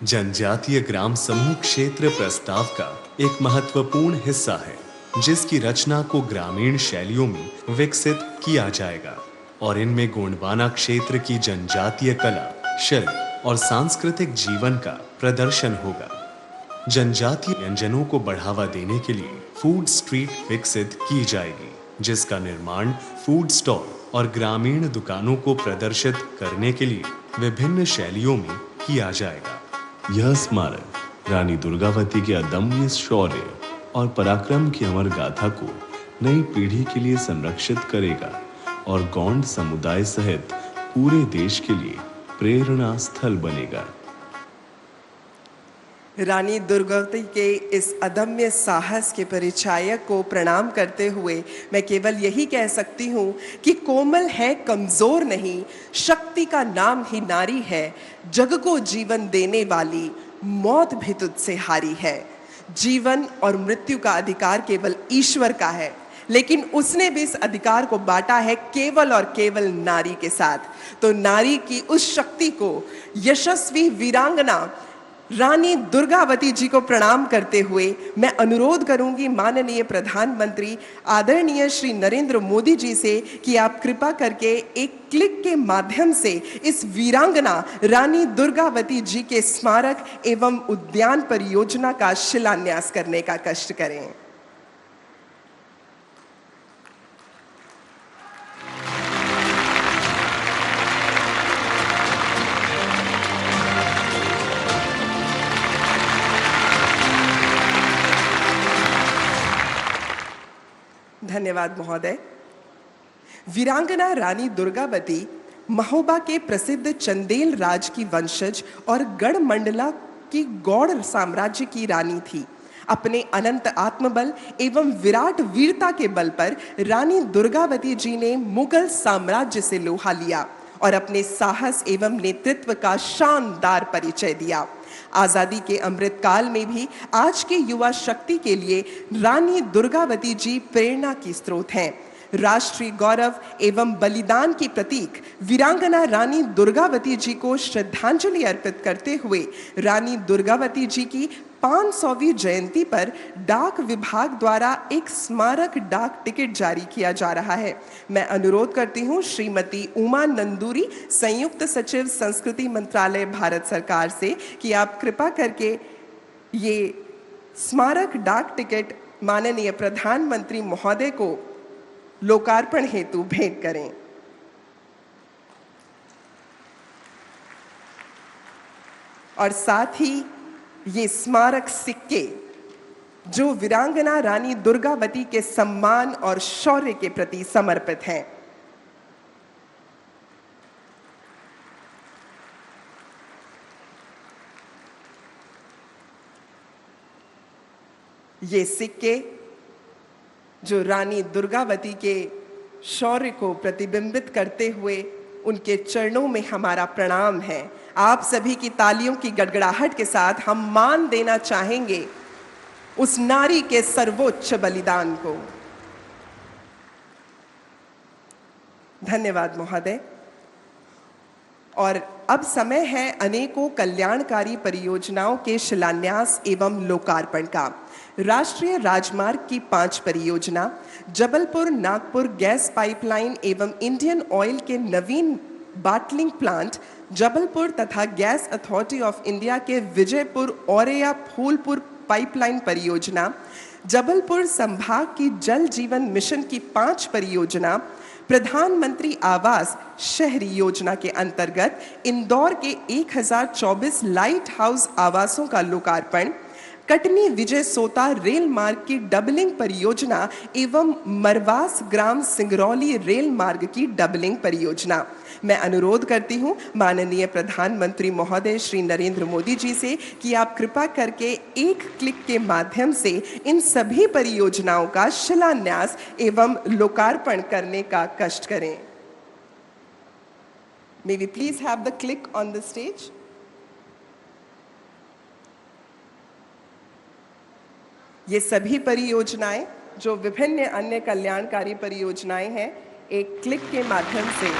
जनजातीय ग्राम समूह क्षेत्र प्रस्ताव का एक महत्वपूर्ण हिस्सा है जिसकी रचना को ग्रामीण शैलियों में विकसित किया जाएगा और इनमें गोंडवाना क्षेत्र की जनजातीय कला, शिल्प और सांस्कृतिक जीवन का प्रदर्शन होगा। जनजातीय व्यंजनों को बढ़ावा देने के लिए फूड स्ट्रीट विकसित की जाएगी जिसका निर्माण फूड स्टॉल और ग्रामीण दुकानों को प्रदर्शित करने के लिए विभिन्न शैलियों में किया जाएगा। यह स्मारक रानी दुर्गावती के अदम्य शौर्य और पराक्रम की अमर गाथा को नई पीढ़ी के लिए संरक्षित करेगा और गोंड समुदाय सहित पूरे देश के लिए प्रेरणा स्थल बनेगा। रानी दुर्गावती के इस अदम्य साहस के परिचायक को प्रणाम करते हुए मैं केवल यही कह सकती हूँ कि कोमल है, कमजोर नहीं, शक्ति का नाम ही नारी है, जग को जीवन देने वाली, मौत भी तुझसे हारी है। जीवन और मृत्यु का अधिकार केवल ईश्वर का है, लेकिन उसने भी इस अधिकार को बांटा है केवल और केवल नारी के साथ। तो नारी की उस शक्ति को यशस्वी वीरांगना रानी दुर्गावती जी को प्रणाम करते हुए मैं अनुरोध करूंगी माननीय प्रधानमंत्री आदरणीय श्री नरेंद्र मोदी जी से कि आप कृपा करके एक क्लिक के माध्यम से इस वीरांगना रानी दुर्गावती जी के स्मारक एवं उद्यान परियोजना का शिलान्यास करने का कष्ट करें। धन्यवाद महोदय। वीरांगना रानी दुर्गावती महोबा के प्रसिद्ध चंदेल राज की वंशज और गढ़मंडला की गौड़ साम्राज्य की रानी थी। अपने अनंत आत्मबल एवं विराट वीरता के बल पर रानी दुर्गावती जी ने मुगल साम्राज्य से लोहा लिया और अपने साहस एवं नेतृत्व का शानदार परिचय दिया। आजादी के अमृत काल में भी आज के युवा शक्ति के लिए रानी दुर्गावती जी प्रेरणा की स्रोत हैं। राष्ट्रीय गौरव एवं बलिदान की प्रतीक वीरांगना रानी दुर्गावती जी को श्रद्धांजलि अर्पित करते हुए रानी दुर्गावती जी की 500वीं जयंती पर डाक विभाग द्वारा एक स्मारक डाक टिकट जारी किया जा रहा है। मैं अनुरोध करती हूँ श्रीमती उमा नंदूरी, संयुक्त सचिव संस्कृति मंत्रालय भारत सरकार से कि आप कृपा करके ये स्मारक डाक टिकट माननीय प्रधानमंत्री महोदय को लोकार्पण हेतु भेंट करें। और साथ ही ये स्मारक सिक्के जो वीरांगना रानी दुर्गावती के सम्मान और शौर्य के प्रति समर्पित हैं। ये सिक्के जो रानी दुर्गावती के शौर्य को प्रतिबिंबित करते हुए उनके चरणों में हमारा प्रणाम है। आप सभी की तालियों की गड़गड़ाहट के साथ हम मान देना चाहेंगे उस नारी के सर्वोच्च बलिदान को। धन्यवाद महोदय। और अब समय है अनेकों कल्याणकारी परियोजनाओं के शिलान्यास एवं लोकार्पण का। राष्ट्रीय राजमार्ग की 5 परियोजना, जबलपुर नागपुर गैस पाइपलाइन एवं इंडियन ऑयल के नवीन बाटलिंग प्लांट, जबलपुर तथा गैस अथॉरिटी ऑफ इंडिया के विजयपुर औरैया फूलपुर पाइपलाइन परियोजना, जबलपुर संभाग की जल जीवन मिशन की 5 परियोजना, प्रधानमंत्री आवास शहरी योजना के अंतर्गत इंदौर के 1024 लाइट हाउस आवासों का लोकार्पण, कटनी विजय सोता रेल मार्ग की डबलिंग परियोजना एवं मरवास ग्राम सिंगरौली रेल मार्ग की डबलिंग परियोजना। मैं अनुरोध करती हूं माननीय प्रधानमंत्री महोदय श्री नरेंद्र मोदी जी से कि आप कृपा करके एक क्लिक के माध्यम से इन सभी परियोजनाओं का शिलान्यास एवं लोकार्पण करने का कष्ट करें। May we please have the click on the stage? ये सभी परियोजनाएं जो विभिन्न अन्य कल्याणकारी परियोजनाएं हैं, एक क्लिक के माध्यम से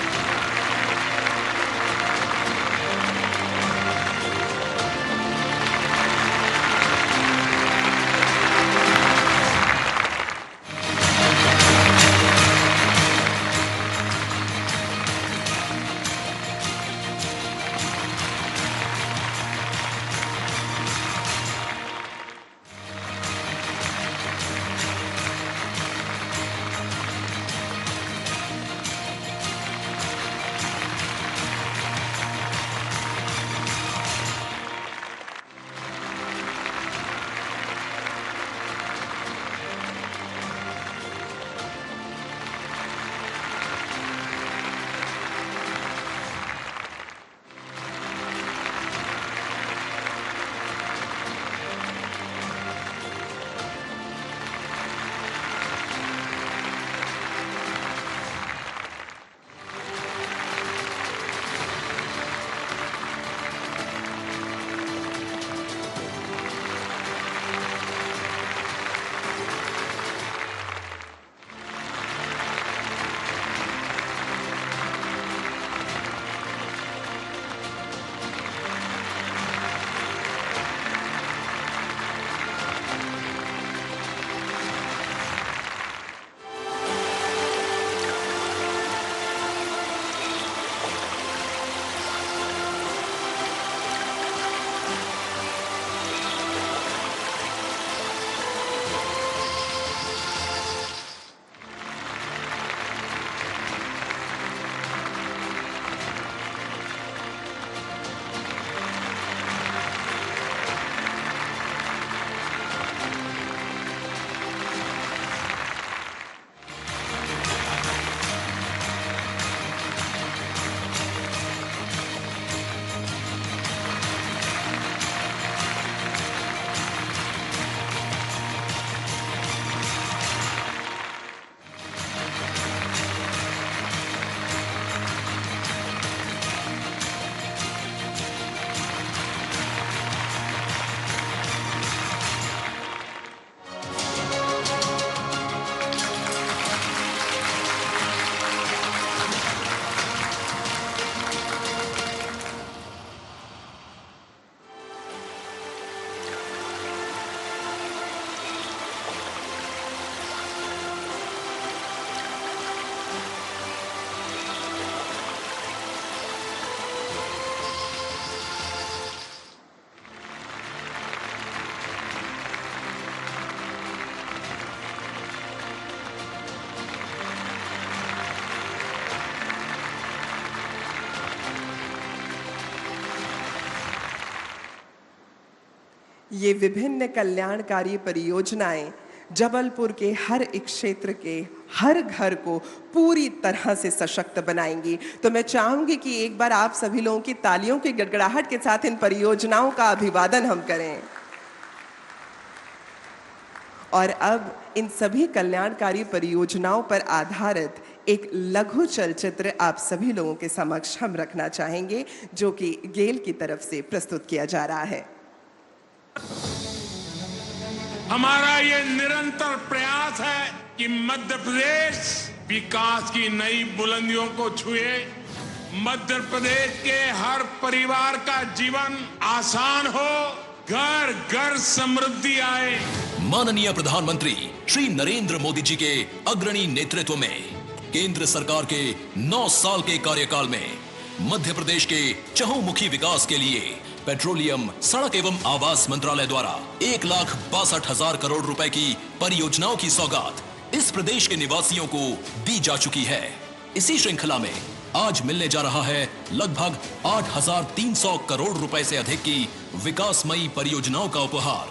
ये विभिन्न कल्याणकारी परियोजनाएं जबलपुर के हर एक क्षेत्र के हर घर को पूरी तरह से सशक्त बनाएंगी। तो मैं चाहूंगी कि एक बार आप सभी लोगों की तालियों की गड़गड़ाहट के साथ इन परियोजनाओं का अभिवादन हम करें। और अब इन सभी कल्याणकारी परियोजनाओं पर आधारित एक लघु चलचित्र आप सभी लोगों के समक्ष हम रखना चाहेंगे, जो कि गेल की तरफ से प्रस्तुत किया जा रहा है। हमारा ये निरंतर प्रयास है कि मध्य प्रदेश विकास की नई बुलंदियों को छुए, मध्य प्रदेश के हर परिवार का जीवन आसान हो, घर घर समृद्धि आए। माननीय प्रधानमंत्री श्री नरेंद्र मोदी जी के अग्रणी नेतृत्व में केंद्र सरकार के 9 साल के कार्यकाल में मध्य प्रदेश के चहुमुखी विकास के लिए पेट्रोलियम, सड़क एवं आवास मंत्रालय द्वारा 1,62,000 करोड़ रुपए की परियोजनाओं की सौगात इस प्रदेश के निवासियों को दी जा चुकी है। इसी श्रृंखला में आज मिलने जा रहा है लगभग 8,300 करोड़ रुपए से अधिक की विकासमयी परियोजनाओं का उपहार,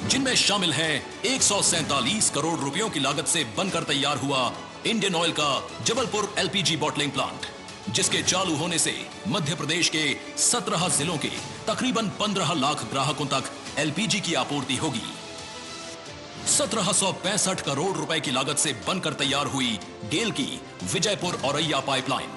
जिनमें शामिल है 147 करोड़ रुपयों की लागत से बनकर तैयार हुआ इंडियन ऑयल का जबलपुर एलपीजी बॉटलिंग प्लांट, जिसके चालू होने से मध्य प्रदेश के 17 जिलों के तकरीबन 15 लाख ग्राहकों तक एलपीजी की आपूर्ति होगी। 1765 करोड़ रुपए की लागत से बनकर तैयार हुई गेल की विजयपुर औरैया पाइपलाइन,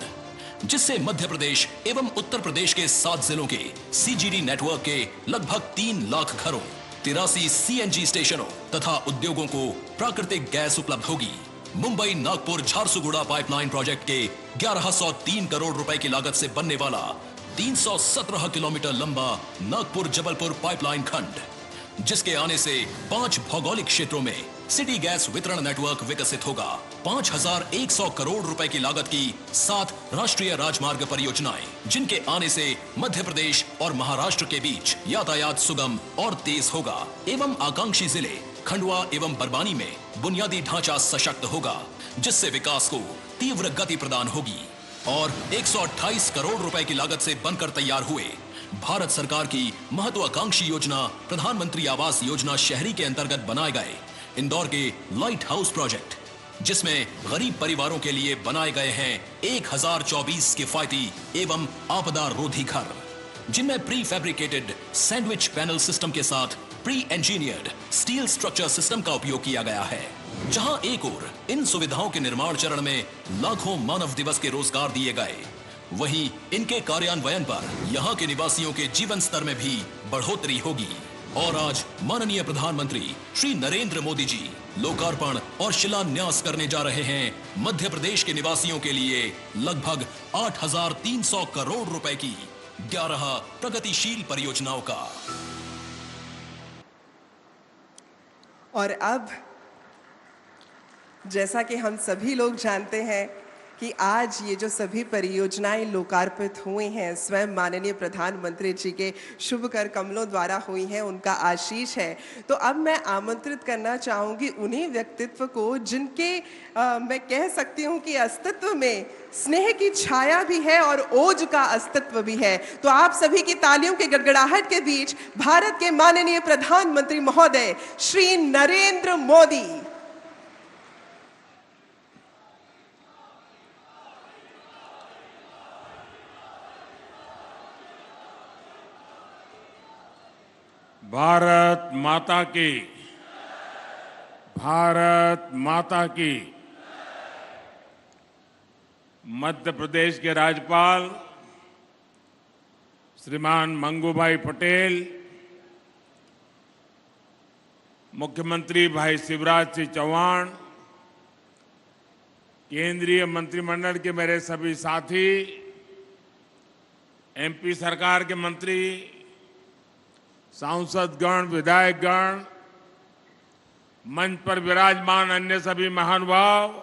जिससे मध्य प्रदेश एवं उत्तर प्रदेश के 7 जिलों के सीजीडी नेटवर्क के लगभग 3 लाख घरों, 83 सीएनजी स्टेशनों तथा उद्योगों को प्राकृतिक गैस उपलब्ध होगी। मुंबई नागपुर झारसुगुड़ा पाइपलाइन प्रोजेक्ट के 1103 करोड़ रुपए की लागत से बनने वाला 317 किलोमीटर लंबा नागपुर जबलपुर पाइपलाइन खंड, जिसके आने से 5 भौगोलिक क्षेत्रों में सिटी गैस वितरण नेटवर्क विकसित होगा। 5,100 करोड़ रुपए की लागत की 7 राष्ट्रीय राजमार्ग परियोजनाएं, जिनके आने से मध्य प्रदेश और महाराष्ट्र के बीच यातायात सुगम और तेज होगा एवं आकांक्षी जिले खंडवा एवं बरवानी में बुनियादी ढांचा सशक्त होगा, जिससे विकास को तीव्र गति प्रदान होगी। और 128 करोड़ रुपए की लागत से बनकर तैयार हुए भारत सरकार की महत्वाकांक्षी योजना प्रधानमंत्री आवास योजना शहरी के अंतर्गत बनाए गए इंदौर के लाइट हाउस प्रोजेक्ट, जिसमें गरीब परिवारों के लिए बनाए गए हैं 1024 किफायती एवं आपदा रोधी घर, जिनमें pre fabricated sandwich panel system के साथ pre engineered steel structure system का उपयोग किया गया है। जहां एक ओर इन सुविधाओं के निर्माण चरण में लाखों मानव दिवस के रोजगार दिए गए, वहीं इनके कार्यान्वयन पर यहां के निवासियों के जीवन स्तर में भी बढ़ोतरी होगी। और आज माननीय प्रधानमंत्री श्री नरेंद्र मोदी जी लोकार्पण और शिलान्यास करने जा रहे हैं मध्य प्रदेश के निवासियों के लिए लगभग 8,300 करोड़ रुपए की 11 प्रगतिशील परियोजनाओं का। और अब जैसा कि हम सभी लोग जानते हैं कि आज ये जो सभी परियोजनाएं लोकार्पित हुई हैं, स्वयं माननीय प्रधानमंत्री जी के शुभ कर कमलों द्वारा हुई हैं, उनका आशीष है। तो अब मैं आमंत्रित करना चाहूँगी उन्हीं व्यक्तित्व को जिनके मैं कह सकती हूँ कि अस्तित्व में स्नेह की छाया भी है और ओज का अस्तित्व भी है। तो आप सभी की तालियों की गड़गड़ाहट के बीच भारत के माननीय प्रधानमंत्री महोदय श्री नरेंद्र मोदी। भारत माता की, भारत माता की। मध्य प्रदेश के राज्यपाल श्रीमान मंगूभाई पटेल, मुख्यमंत्री भाई शिवराज सिंह चौहान, केंद्रीय मंत्रिमंडल के मेरे सभी साथी, एमपी सरकार के मंत्री, सांसदगण, विधायकगण, मंच पर विराजमान अन्य सभी महानुभाव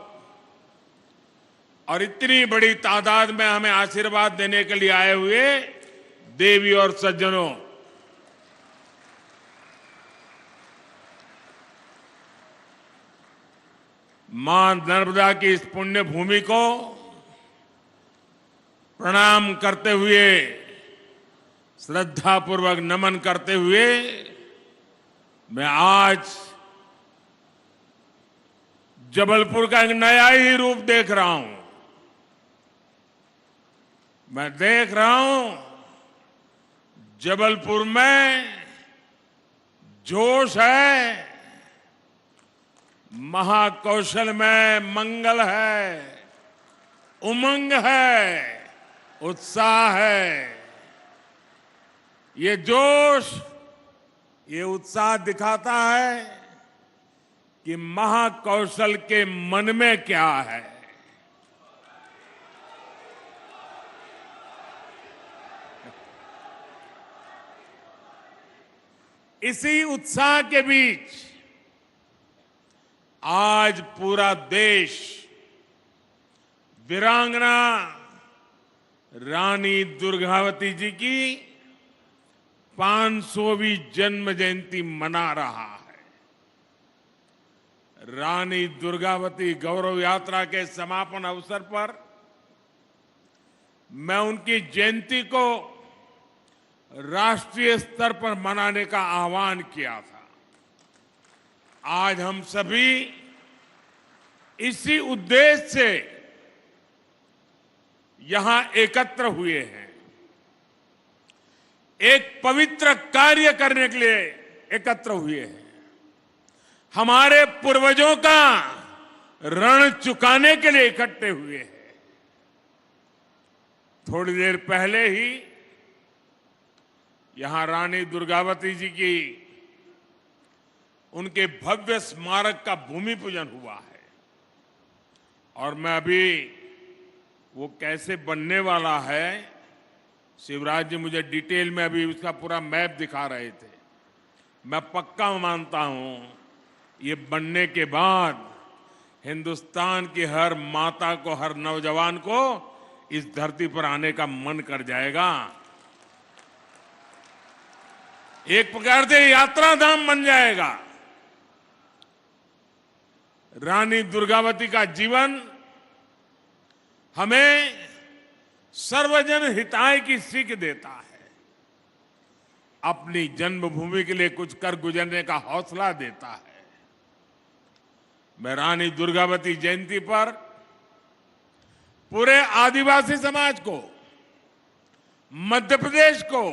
और इतनी बड़ी तादाद में हमें आशीर्वाद देने के लिए आए हुए देवी और सज्जनों, मां नर्मदा की इस पुण्य भूमि को प्रणाम करते हुए, श्रद्धापूर्वक नमन करते हुए मैं आज जबलपुर का एक नया ही रूप देख रहा हूं। मैं देख रहा हूं जबलपुर में जोश है, महाकौशल में मंगल है, उमंग है, उत्साह है। ये जोश, ये उत्साह दिखाता है कि महाकौशल के मन में क्या है। इसी उत्साह के बीच आज पूरा देश वीरांगना रानी दुर्गावती जी की 500वीं जन्म जयंती मना रहा है। रानी दुर्गावती गौरव यात्रा के समापन अवसर पर मैं उनकी जयंती को राष्ट्रीय स्तर पर मनाने का आह्वान किया था। आज हम सभी इसी उद्देश्य से यहां एकत्र हुए हैं, एक पवित्र कार्य करने के लिए एकत्र हुए हैं, हमारे पूर्वजों का ऋण चुकाने के लिए इकट्ठे हुए हैं। थोड़ी देर पहले ही यहां रानी दुर्गावती जी की उनके भव्य स्मारक का भूमि पूजन हुआ है और मैं अभी वो कैसे बनने वाला है, शिवराज जी मुझे डिटेल में अभी उसका पूरा मैप दिखा रहे थे। मैं पक्का मानता हूं ये बनने के बाद हिंदुस्तान की हर माता को, हर नौजवान को इस धरती पर आने का मन कर जाएगा। एक प्रकार से यात्रा धाम बन जाएगा। रानी दुर्गावती का जीवन हमें सर्वजन हिताय की सीख देता है, अपनी जन्मभूमि के लिए कुछ कर गुजरने का हौसला देता है। मैं रानी दुर्गावती जयंती पर पूरे आदिवासी समाज को, मध्य प्रदेश को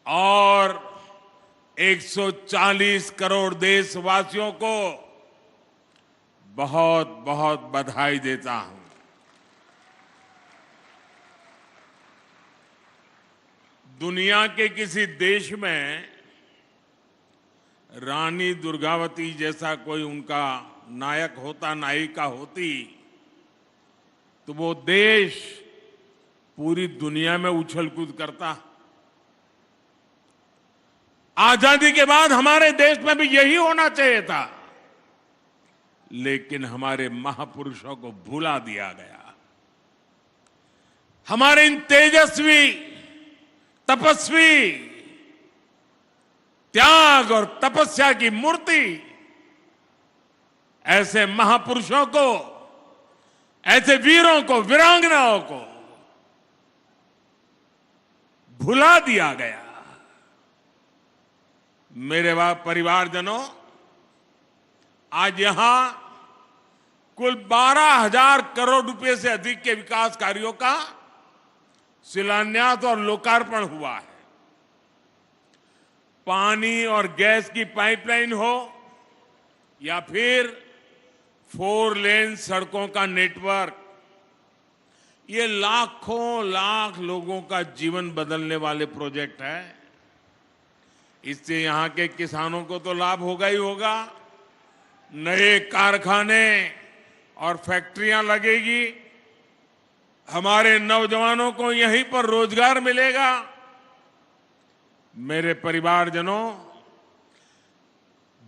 और 140 करोड़ देशवासियों को बहुत बहुत बधाई देता हूं। दुनिया के किसी देश में रानी दुर्गावती जैसा कोई उनका नायक होता, नायिका होती, तो वो देश पूरी दुनिया में उछल कूद करता। आजादी के बाद हमारे देश में भी यही होना चाहिए था, लेकिन हमारे महापुरुषों को भुला दिया गया। हमारे इन तेजस्वी, तपस्वी, त्याग और तपस्या की मूर्ति ऐसे महापुरुषों को, ऐसे वीरों को, वीरांगनाओं को भुला दिया गया। मेरे परिवारजनों, आज यहां कुल 12,000 करोड़ रुपए से अधिक के विकास कार्यों का शिलान्यास और लोकार्पण हुआ है। पानी और गैस की पाइपलाइन हो या फिर 4 लेन सड़कों का नेटवर्क, ये लाखों लाख लोगों का जीवन बदलने वाले प्रोजेक्ट है। इससे यहां के किसानों को तो लाभ होगा ही होगा, नए कारखाने और फैक्ट्रियां लगेगी, हमारे नौजवानों को यहीं पर रोजगार मिलेगा। मेरे परिवारजनों,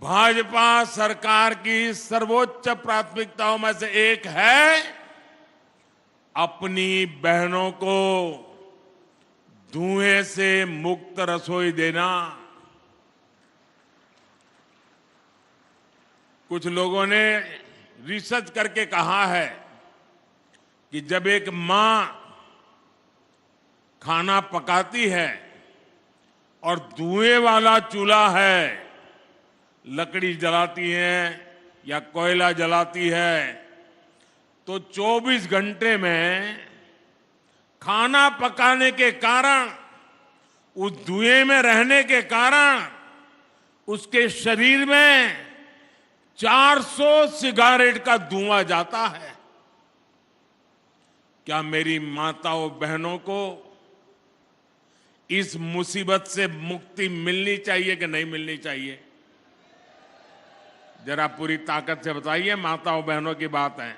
भाजपा सरकार की सर्वोच्च प्राथमिकताओं में से एक है अपनी बहनों को धुएं से मुक्त रसोई देना। कुछ लोगों ने रिसर्च करके कहा है कि जब एक मां खाना पकाती है और धुएं वाला चूल्हा है लकड़ी जलाती हैं या कोयला जलाती है तो 24 घंटे में खाना पकाने के कारण, उस धुएं में रहने के कारण उसके शरीर में 400 सिगारेट का धुआं जाता है। क्या मेरी माताओं बहनों को इस मुसीबत से मुक्ति मिलनी चाहिए कि नहीं मिलनी चाहिए? जरा पूरी ताकत से बताइए, माताओं बहनों की बात है।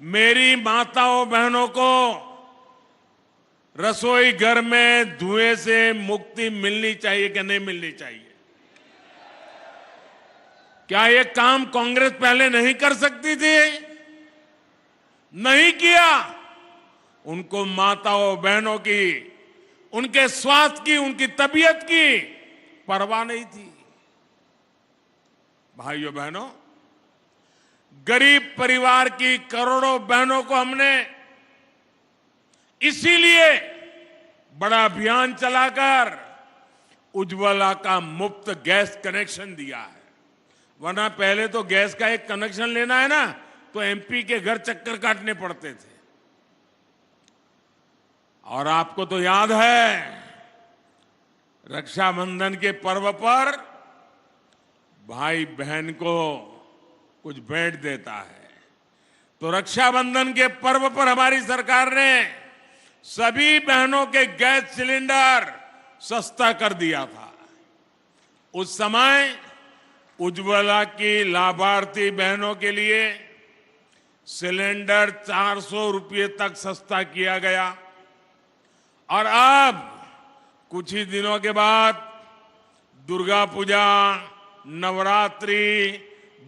मेरी माताओं बहनों को रसोई घर में धुएं से मुक्ति मिलनी चाहिए कि नहीं मिलनी चाहिए? क्या ये काम कांग्रेस पहले नहीं कर सकती थी? नहीं किया। उनको माताओं बहनों की, उनके स्वास्थ्य की, उनकी तबीयत की परवाह नहीं थी। भाइयों बहनों, गरीब परिवार की करोड़ों बहनों को हमने इसीलिए बड़ा अभियान चलाकर उज्ज्वला का मुफ्त गैस कनेक्शन दिया है। वरना पहले तो गैस का एक कनेक्शन लेना है ना तो एमपी के घर चक्कर काटने पड़ते थे। और आपको तो याद है, रक्षाबंधन के पर्व पर भाई बहन को कुछ भेंट देता है, तो रक्षाबंधन के पर्व पर हमारी सरकार ने सभी बहनों के गैस सिलेंडर सस्ता कर दिया था। उस समय उज्ज्वला की लाभार्थी बहनों के लिए सिलेंडर 400 रुपये तक सस्ता किया गया। और अब कुछ ही दिनों के बाद दुर्गा पूजा, नवरात्रि,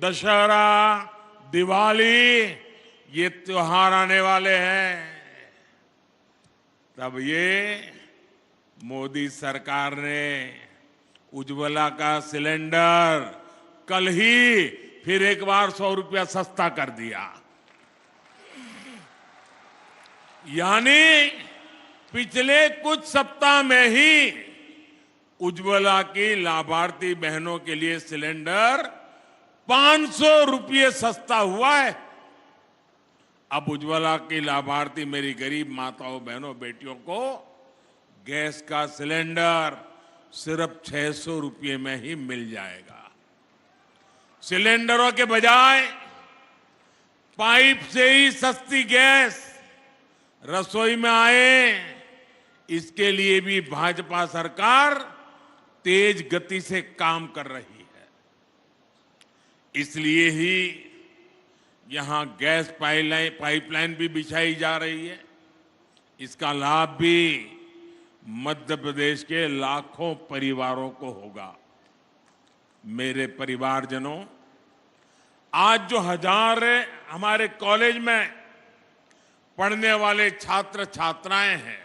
दशहरा, दिवाली, ये त्योहार आने वाले हैं। तब ये मोदी सरकार ने उज्ज्वला का सिलेंडर कल ही फिर एक बार 100 रुपया सस्ता कर दिया। यानी पिछले कुछ सप्ताह में ही उज्ज्वला की लाभार्थी बहनों के लिए सिलेंडर 500 रुपये सस्ता हुआ है। अब उज्ज्वला की लाभार्थी मेरी गरीब माताओं, बहनों, बेटियों को गैस का सिलेंडर सिर्फ 600 रुपये में ही मिल जाएगा। सिलेंडरों के बजाय पाइप से ही सस्ती गैस रसोई में आए, इसके लिए भी भाजपा सरकार तेज गति से काम कर रही है। इसलिए ही यहां गैस पाइपलाइन भी बिछाई जा रही है। इसका लाभ भी मध्य प्रदेश के लाखों परिवारों को होगा। मेरे परिवारजनों, आज जो हजार हमारे कॉलेज में पढ़ने वाले छात्र छात्राएं हैं,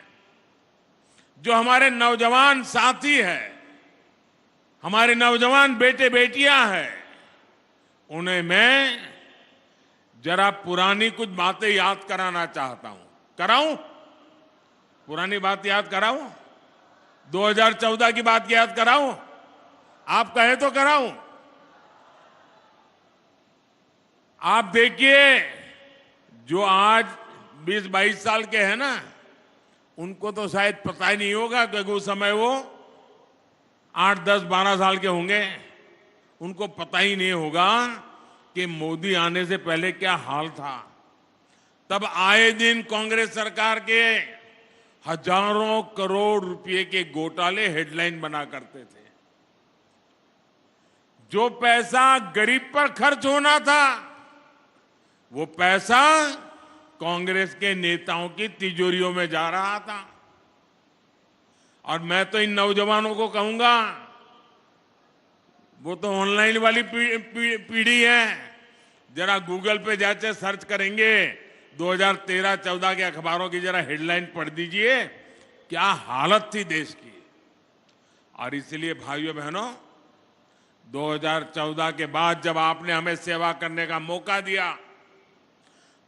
जो हमारे नौजवान साथी हैं, हमारे नौजवान बेटे बेटियां हैं, उन्हें मैं जरा पुरानी कुछ बातें याद कराना चाहता हूं। कराऊं? पुरानी बात याद कराऊं? 2014 की बात याद कराऊं? आप कहें तो कराऊं। आप देखिए, जो आज 20-22 साल के हैं ना, उनको तो शायद पता ही नहीं होगा, क्योंकि उस समय वो 8, 10, 12 साल के होंगे। उनको पता ही नहीं होगा कि मोदी आने से पहले क्या हाल था। तब आए दिन कांग्रेस सरकार के हजारों करोड़ रुपए के घोटाले हेडलाइन बना करते थे। जो पैसा गरीब पर खर्च होना था, वो पैसा कांग्रेस के नेताओं की तिजोरियों में जा रहा था। और मैं तो इन नौजवानों को कहूंगा, वो तो ऑनलाइन वाली पीढ़ी है, जरा गूगल पे जाके सर्च करेंगे 2013-14 के अखबारों की जरा हेडलाइन पढ़ दीजिए, क्या हालत थी देश की। और इसलिए भाइयों बहनों, 2014 के बाद जब आपने हमें सेवा करने का मौका दिया,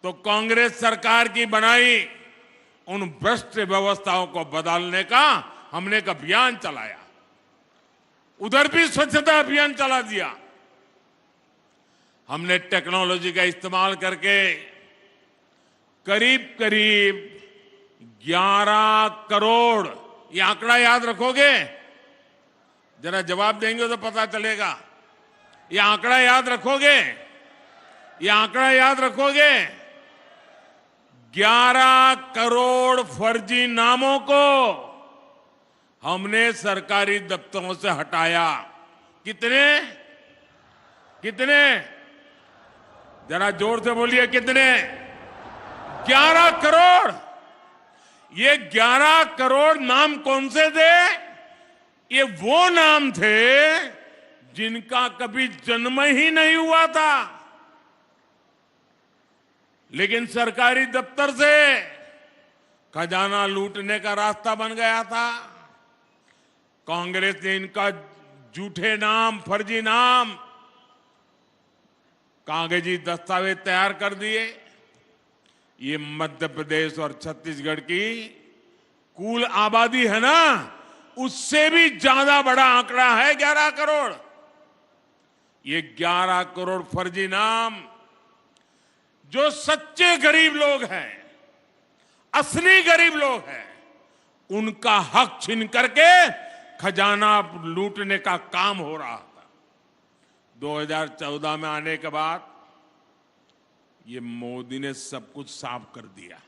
तो कांग्रेस सरकार की बनाई उन भ्रष्ट व्यवस्थाओं को बदलने का हमने एक अभियान चलाया। उधर भी स्वच्छता अभियान चला दिया, हमने टेक्नोलॉजी का इस्तेमाल करके करीब करीब 11 करोड़, ये आंकड़ा याद रखोगे? जरा जवाब देंगे तो पता चलेगा। ये आंकड़ा याद रखोगे? ये आंकड़ा याद रखोगे? 11 करोड़ फर्जी नामों को हमने सरकारी दफ्तरों से हटाया। कितने? कितने? जरा जोर से बोलिए, कितने? 11 करोड़। ये 11 करोड़ नाम कौन से थे? ये वो नाम थे जिनका कभी जन्म ही नहीं हुआ था, लेकिन सरकारी दफ्तर से खजाना लूटने का रास्ता बन गया था। कांग्रेस ने इनका झूठे नाम, फर्जी नाम, कागजी दस्तावेज तैयार कर दिए। ये मध्य प्रदेश और छत्तीसगढ़ की कुल आबादी है ना, उससे भी ज्यादा बड़ा आंकड़ा है 11 करोड़। ये 11 करोड़ फर्जी नाम जो सच्चे गरीब लोग हैं, असली गरीब लोग हैं, उनका हक छीन करके खजाना लूटने का काम हो रहा था। 2014 में आने के बाद ये मोदी ने सब कुछ साफ कर दिया।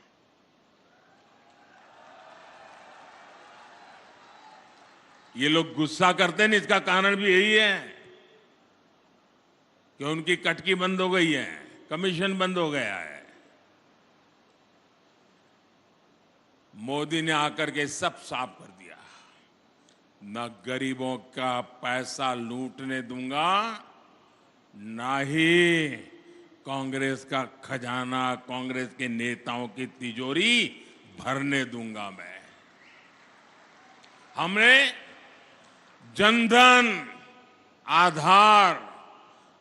ये लोग गुस्सा करते हैं, इसका कारण भी यही है कि उनकी कटकी बंद हो गई है, कमीशन बंद हो गया है। मोदी ने आकर के सब साफ कर दिया। न गरीबों का पैसा लूटने दूंगा, ना ही कांग्रेस का खजाना, कांग्रेस के नेताओं की तिजोरी भरने दूंगा मैं। हमने जनधन, आधार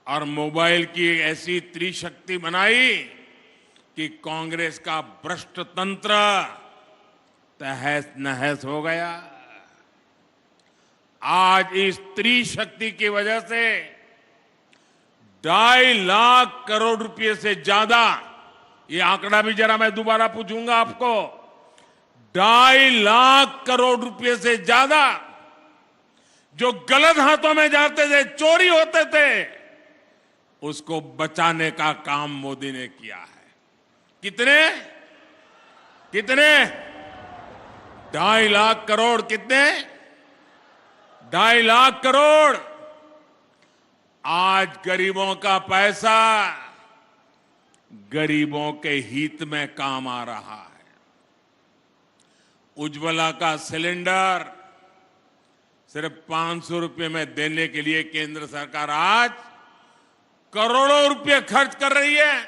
और मोबाइल की एक ऐसी त्रिशक्ति बनाई कि कांग्रेस का भ्रष्ट तंत्र तहस नहस हो गया। आज इस त्रिशक्ति की वजह से 2.5 लाख करोड़ रुपए से ज्यादा, ये आंकड़ा भी जरा मैं दोबारा पूछूंगा आपको, 2.5 लाख करोड़ रुपए से ज्यादा जो गलत हाथों में जाते थे, चोरी होते थे, उसको बचाने का काम मोदी ने किया है। कितने? कितने? 2.5 लाख करोड़। कितने? 2.5 लाख करोड़। आज गरीबों का पैसा गरीबों के हित में काम आ रहा है। उज्ज्वला का सिलेंडर सिर्फ 500 रुपए में देने के लिए केंद्र सरकार आज करोड़ों रुपए खर्च कर रही है।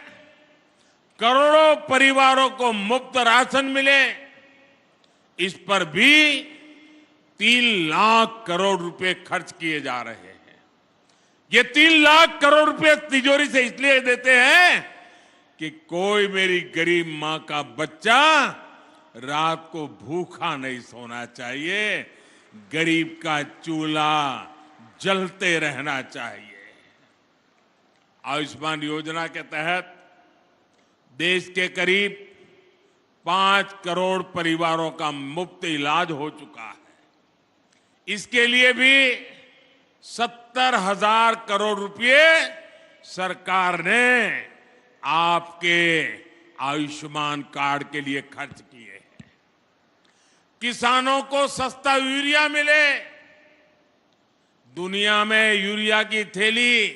करोड़ों परिवारों को मुफ्त राशन मिले, इस पर भी 3 लाख करोड़ रुपए खर्च किए जा रहे हैं। ये 3 लाख करोड़ रुपए तिजोरी से इसलिए देते हैं कि कोई मेरी गरीब मां का बच्चा रात को भूखा नहीं सोना चाहिए, गरीब का चूल्हा जलते रहना चाहिए। आयुष्मान योजना के तहत देश के करीब 5 करोड़ परिवारों का मुफ्त इलाज हो चुका है। इसके लिए भी 70,000 करोड़ रुपए सरकार ने आपके आयुष्मान कार्ड के लिए खर्च किए हैं। किसानों को सस्ता यूरिया मिले। दुनिया में यूरिया की थैली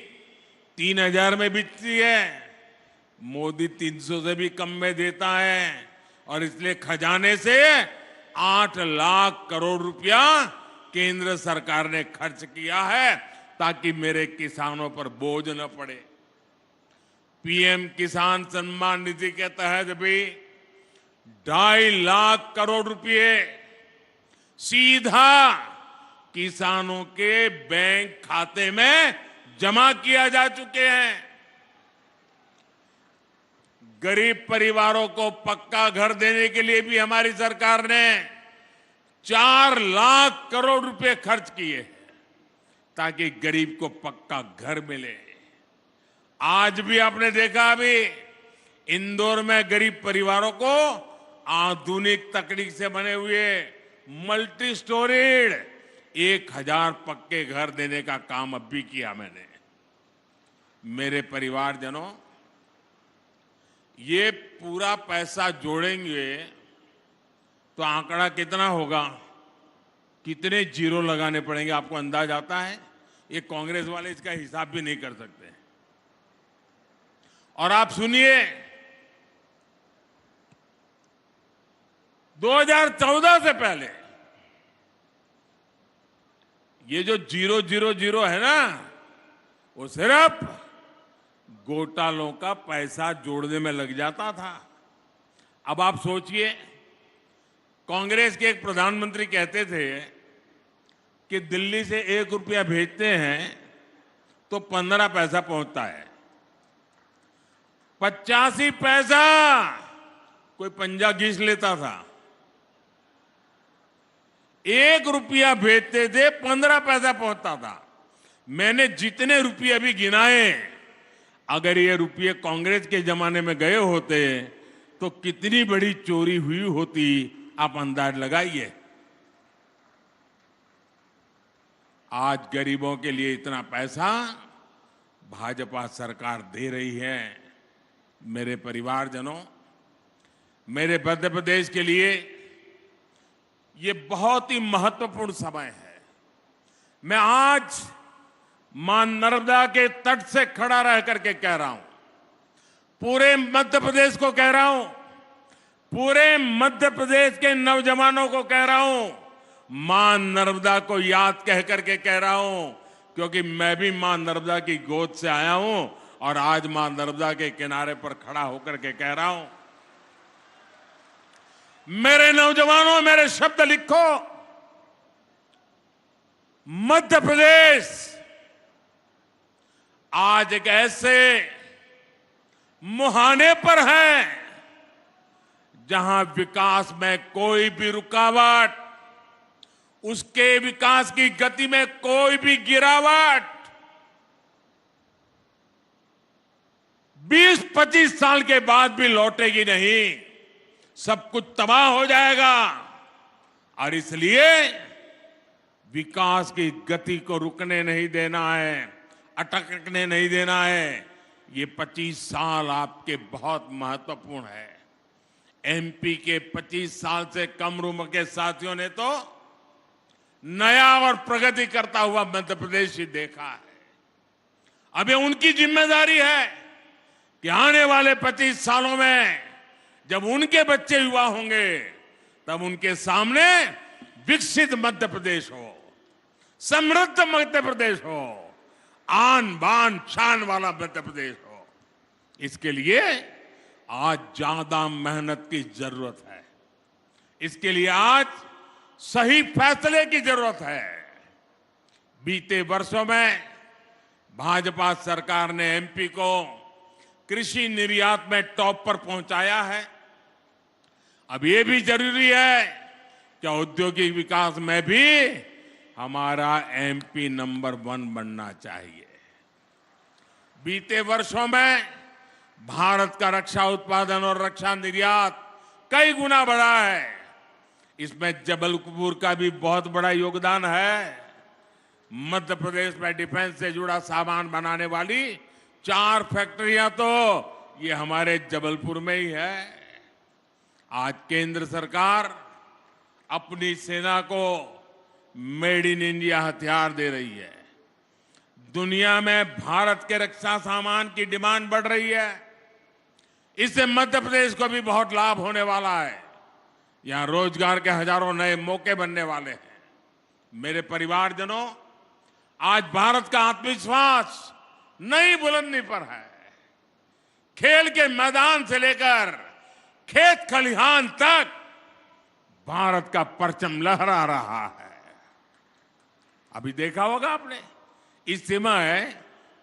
3,000 में बिकती है, मोदी 300 से भी कम में देता है, और इसलिए खजाने से 8 लाख करोड़ रुपया केंद्र सरकार ने खर्च किया है ताकि मेरे किसानों पर बोझ न पड़े। पीएम किसान सम्मान निधि के तहत भी 2.5 लाख करोड़ रुपए सीधा किसानों के बैंक खाते में जमा किया जा चुके हैं। गरीब परिवारों को पक्का घर देने के लिए भी हमारी सरकार ने 4 लाख करोड़ रुपए खर्च किए हैं ताकि गरीब को पक्का घर मिले। आज भी आपने देखा अभी इंदौर में गरीब परिवारों को आधुनिक तकनीक से बने हुए मल्टी स्टोरीड 1000 पक्के घर देने का काम अब भी किया मैंने। मेरे परिवारजनों, ये पूरा पैसा जोड़ेंगे तो आंकड़ा कितना होगा, कितने जीरो लगाने पड़ेंगे, आपको अंदाज आता है? ये कांग्रेस वाले इसका हिसाब भी नहीं कर सकते। और आप सुनिए, 2014 से पहले ये जो 000 है ना, वो सिर्फ घोटालों का पैसा जोड़ने में लग जाता था। अब आप सोचिए, कांग्रेस के एक प्रधानमंत्री कहते थे कि दिल्ली से 1 रुपया भेजते हैं तो 15 पैसा पहुंचता है। 85 पैसा कोई पंजा घींच लेता था। 1 रुपया भेजते थे, 15 पैसा पहुंचता था। मैंने जितने रुपये अभी गिनाए, अगर ये रुपये कांग्रेस के जमाने में गए होते तो कितनी बड़ी चोरी हुई होती, आप अंदाज लगाइए। आज गरीबों के लिए इतना पैसा भाजपा सरकार दे रही है। मेरे परिवारजनों, मेरे मध्य प्रदेश के लिए ये बहुत ही महत्वपूर्ण समय है। मैं आज मां नर्मदा के तट से खड़ा रह करके कह रहा हूं, पूरे मध्य प्रदेश को कह रहा हूं, पूरे मध्य प्रदेश के नौजवानों को कह रहा हूं, मां नर्मदा को याद कह करके कह रहा हूं, क्योंकि मैं भी मां नर्मदा की गोद से आया हूं और आज मां नर्मदा के किनारे पर खड़ा होकर के कह रहा हूं, मेरे नौजवानों, मेरे शब्द लिखो। मध्य प्रदेश आज एक ऐसे मुहाने पर है जहां विकास में कोई भी रुकावट, उसके विकास की गति में कोई भी गिरावट 20-25 साल के बाद भी लौटेगी नहीं। सब कुछ तबाह हो जाएगा। और इसलिए विकास की गति को रुकने नहीं देना है, अटकने नहीं देना है। ये 25 साल आपके बहुत महत्वपूर्ण है। एमपी के 25 साल से कम उम्र के साथियों ने तो नया और प्रगति करता हुआ मध्य प्रदेश ही देखा है। अब ये उनकी जिम्मेदारी है कि आने वाले 25 सालों में जब उनके बच्चे युवा होंगे, तब उनके सामने विकसित मध्य प्रदेश हो, समृद्ध मध्य प्रदेश हो, आन बान शान वाला मध्य प्रदेश हो। इसके लिए आज ज्यादा मेहनत की जरूरत है। इसके लिए आज सही फैसले की जरूरत है। बीते वर्षों में भाजपा सरकार ने एमपी को कृषि निर्यात में टॉप पर पहुंचाया है। अब ये भी जरूरी है कि औद्योगिक विकास में भी हमारा एमपी नंबर 1 बनना चाहिए। बीते वर्षों में भारत का रक्षा उत्पादन और रक्षा निर्यात कई गुना बढ़ा है। इसमें जबलपुर का भी बहुत बड़ा योगदान है। मध्य प्रदेश में डिफेंस से जुड़ा सामान बनाने वाली 4 फैक्ट्रियां तो ये हमारे जबलपुर में ही है। आज केंद्र सरकार अपनी सेना को मेड इन इंडिया हथियार दे रही है। दुनिया में भारत के रक्षा सामान की डिमांड बढ़ रही है। इससे मध्य प्रदेश को भी बहुत लाभ होने वाला है। यहां रोजगार के हजारों नए मौके बनने वाले हैं। मेरे परिवारजनों, आज भारत का आत्मविश्वास नई बुलंदी पर है। खेल के मैदान से लेकर खेत खलिहान तक भारत का परचम लहरा रहा है। अभी देखा होगा आपने, इस समय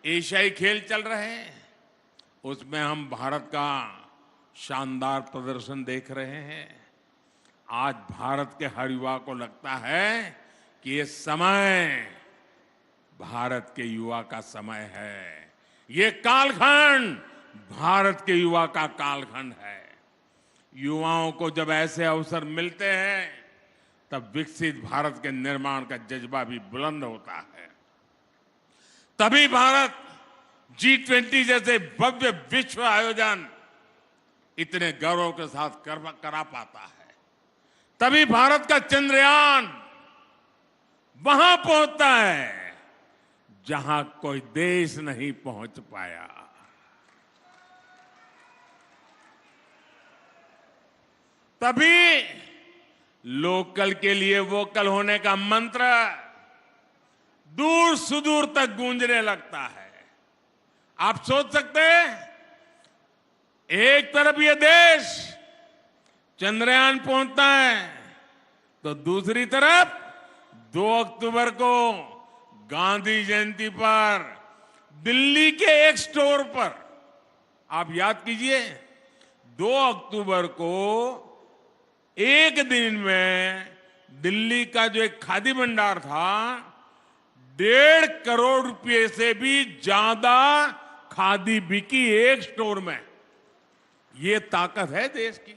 एशियाई खेल चल रहे हैं, उसमें हम भारत का शानदार प्रदर्शन देख रहे हैं। आज भारत के हर युवा को लगता है कि ये समय भारत के युवा का समय है। ये कालखंड भारत के युवा का कालखंड है। युवाओं को जब ऐसे अवसर मिलते हैं तब विकसित भारत के निर्माण का जज्बा भी बुलंद होता है। तभी भारत G20 जैसे भव्य विश्व आयोजन इतने गौरव के साथ करा पाता है। तभी भारत का चंद्रयान वहां पहुंचता है जहां कोई देश नहीं पहुंच पाया। तभी लोकल के लिए वोकल होने का मंत्र दूर सुदूर तक गूंजने लगता है। आप सोच सकते हैं, एक तरफ ये देश चंद्रयान पहुंचता है तो दूसरी तरफ 2 अक्टूबर को गांधी जयंती पर दिल्ली के एक स्टोर पर, आप याद कीजिए, 2 अक्टूबर को एक दिन में दिल्ली का जो एक खादी भंडार था, 1.5 करोड़ रुपए से भी ज्यादा खादी बिकी एक स्टोर में। ये ताकत है देश की।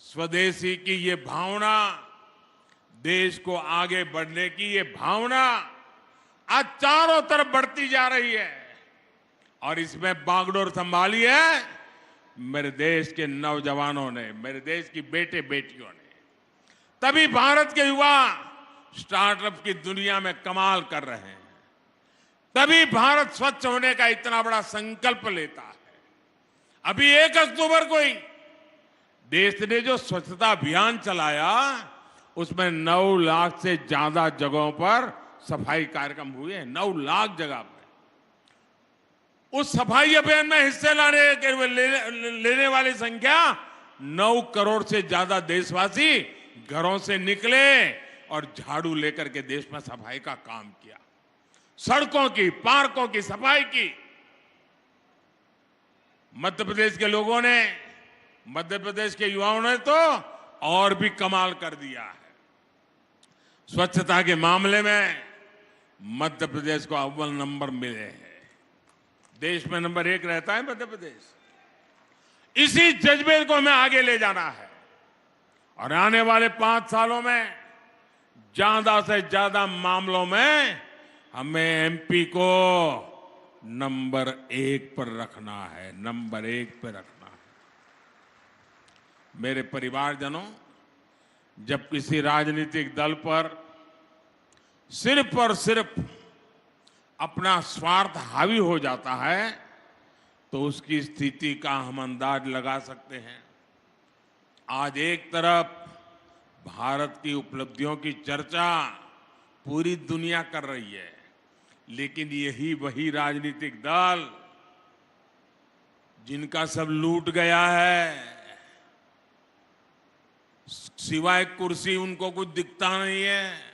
स्वदेशी की ये भावना, देश को आगे बढ़ने की ये भावना आज चारों तरफ बढ़ती जा रही है और इसमें बागडोर संभाली है मेरे देश के नौजवानों ने, मेरे देश की बेटे बेटियों ने। तभी भारत के युवा स्टार्टअप की दुनिया में कमाल कर रहे हैं। तभी भारत स्वच्छ होने का इतना बड़ा संकल्प लेता है। अभी 1 अक्टूबर को ही देश ने जो स्वच्छता अभियान चलाया, उसमें 9 लाख से ज्यादा जगहों पर सफाई कार्यक्रम हुए। 9 लाख जगह पर उस सफाई अभियान में हिस्से लेने वाली संख्या 9 करोड़ से ज्यादा देशवासी घरों से निकले और झाड़ू लेकर के देश में सफाई का काम किया। सड़कों की, पार्कों की सफाई की। मध्य प्रदेश के लोगों ने, मध्य प्रदेश के युवाओं ने तो और भी कमाल कर दिया है। स्वच्छता के मामले में मध्य प्रदेश को अव्वल नंबर मिले हैं। देश में नंबर 1 रहता है मध्य प्रदेश। इसी जज्बे को हमें आगे ले जाना है और आने वाले 5 सालों में ज्यादा से ज्यादा मामलों में हमें एमपी को नंबर 1 पर रखना है, नंबर 1 पर रखना है। मेरे परिवारजनों, जब किसी राजनीतिक दल पर सिर्फ और सिर्फ अपना स्वार्थ हावी हो जाता है तो उसकी स्थिति का हम अंदाज लगा सकते हैं। आज एक तरफ भारत की उपलब्धियों की चर्चा पूरी दुनिया कर रही है, लेकिन यही वही राजनीतिक दल जिनका सब लूट गया है, सिवाय कुर्सी उनको कुछ दिखता नहीं है,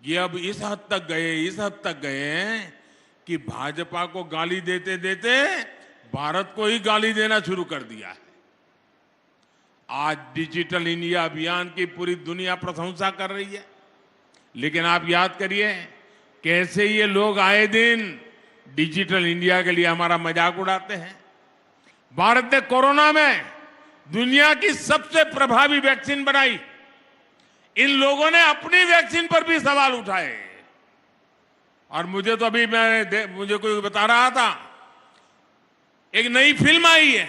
ये अब इस हद तक गए कि भाजपा को गाली देते देते भारत को ही गाली देना शुरू कर दिया है। आज डिजिटल इंडिया अभियान की पूरी दुनिया प्रशंसा कर रही है, लेकिन आप याद करिए कैसे ये लोग आए दिन डिजिटल इंडिया के लिए हमारा मजाक उड़ाते हैं। भारत ने कोरोना में दुनिया की सबसे प्रभावी वैक्सीन बनाई। इन लोगों ने अपनी वैक्सीन पर भी सवाल उठाए और मुझे तो अभी मुझे कोई बता रहा था, एक नई फिल्म आई है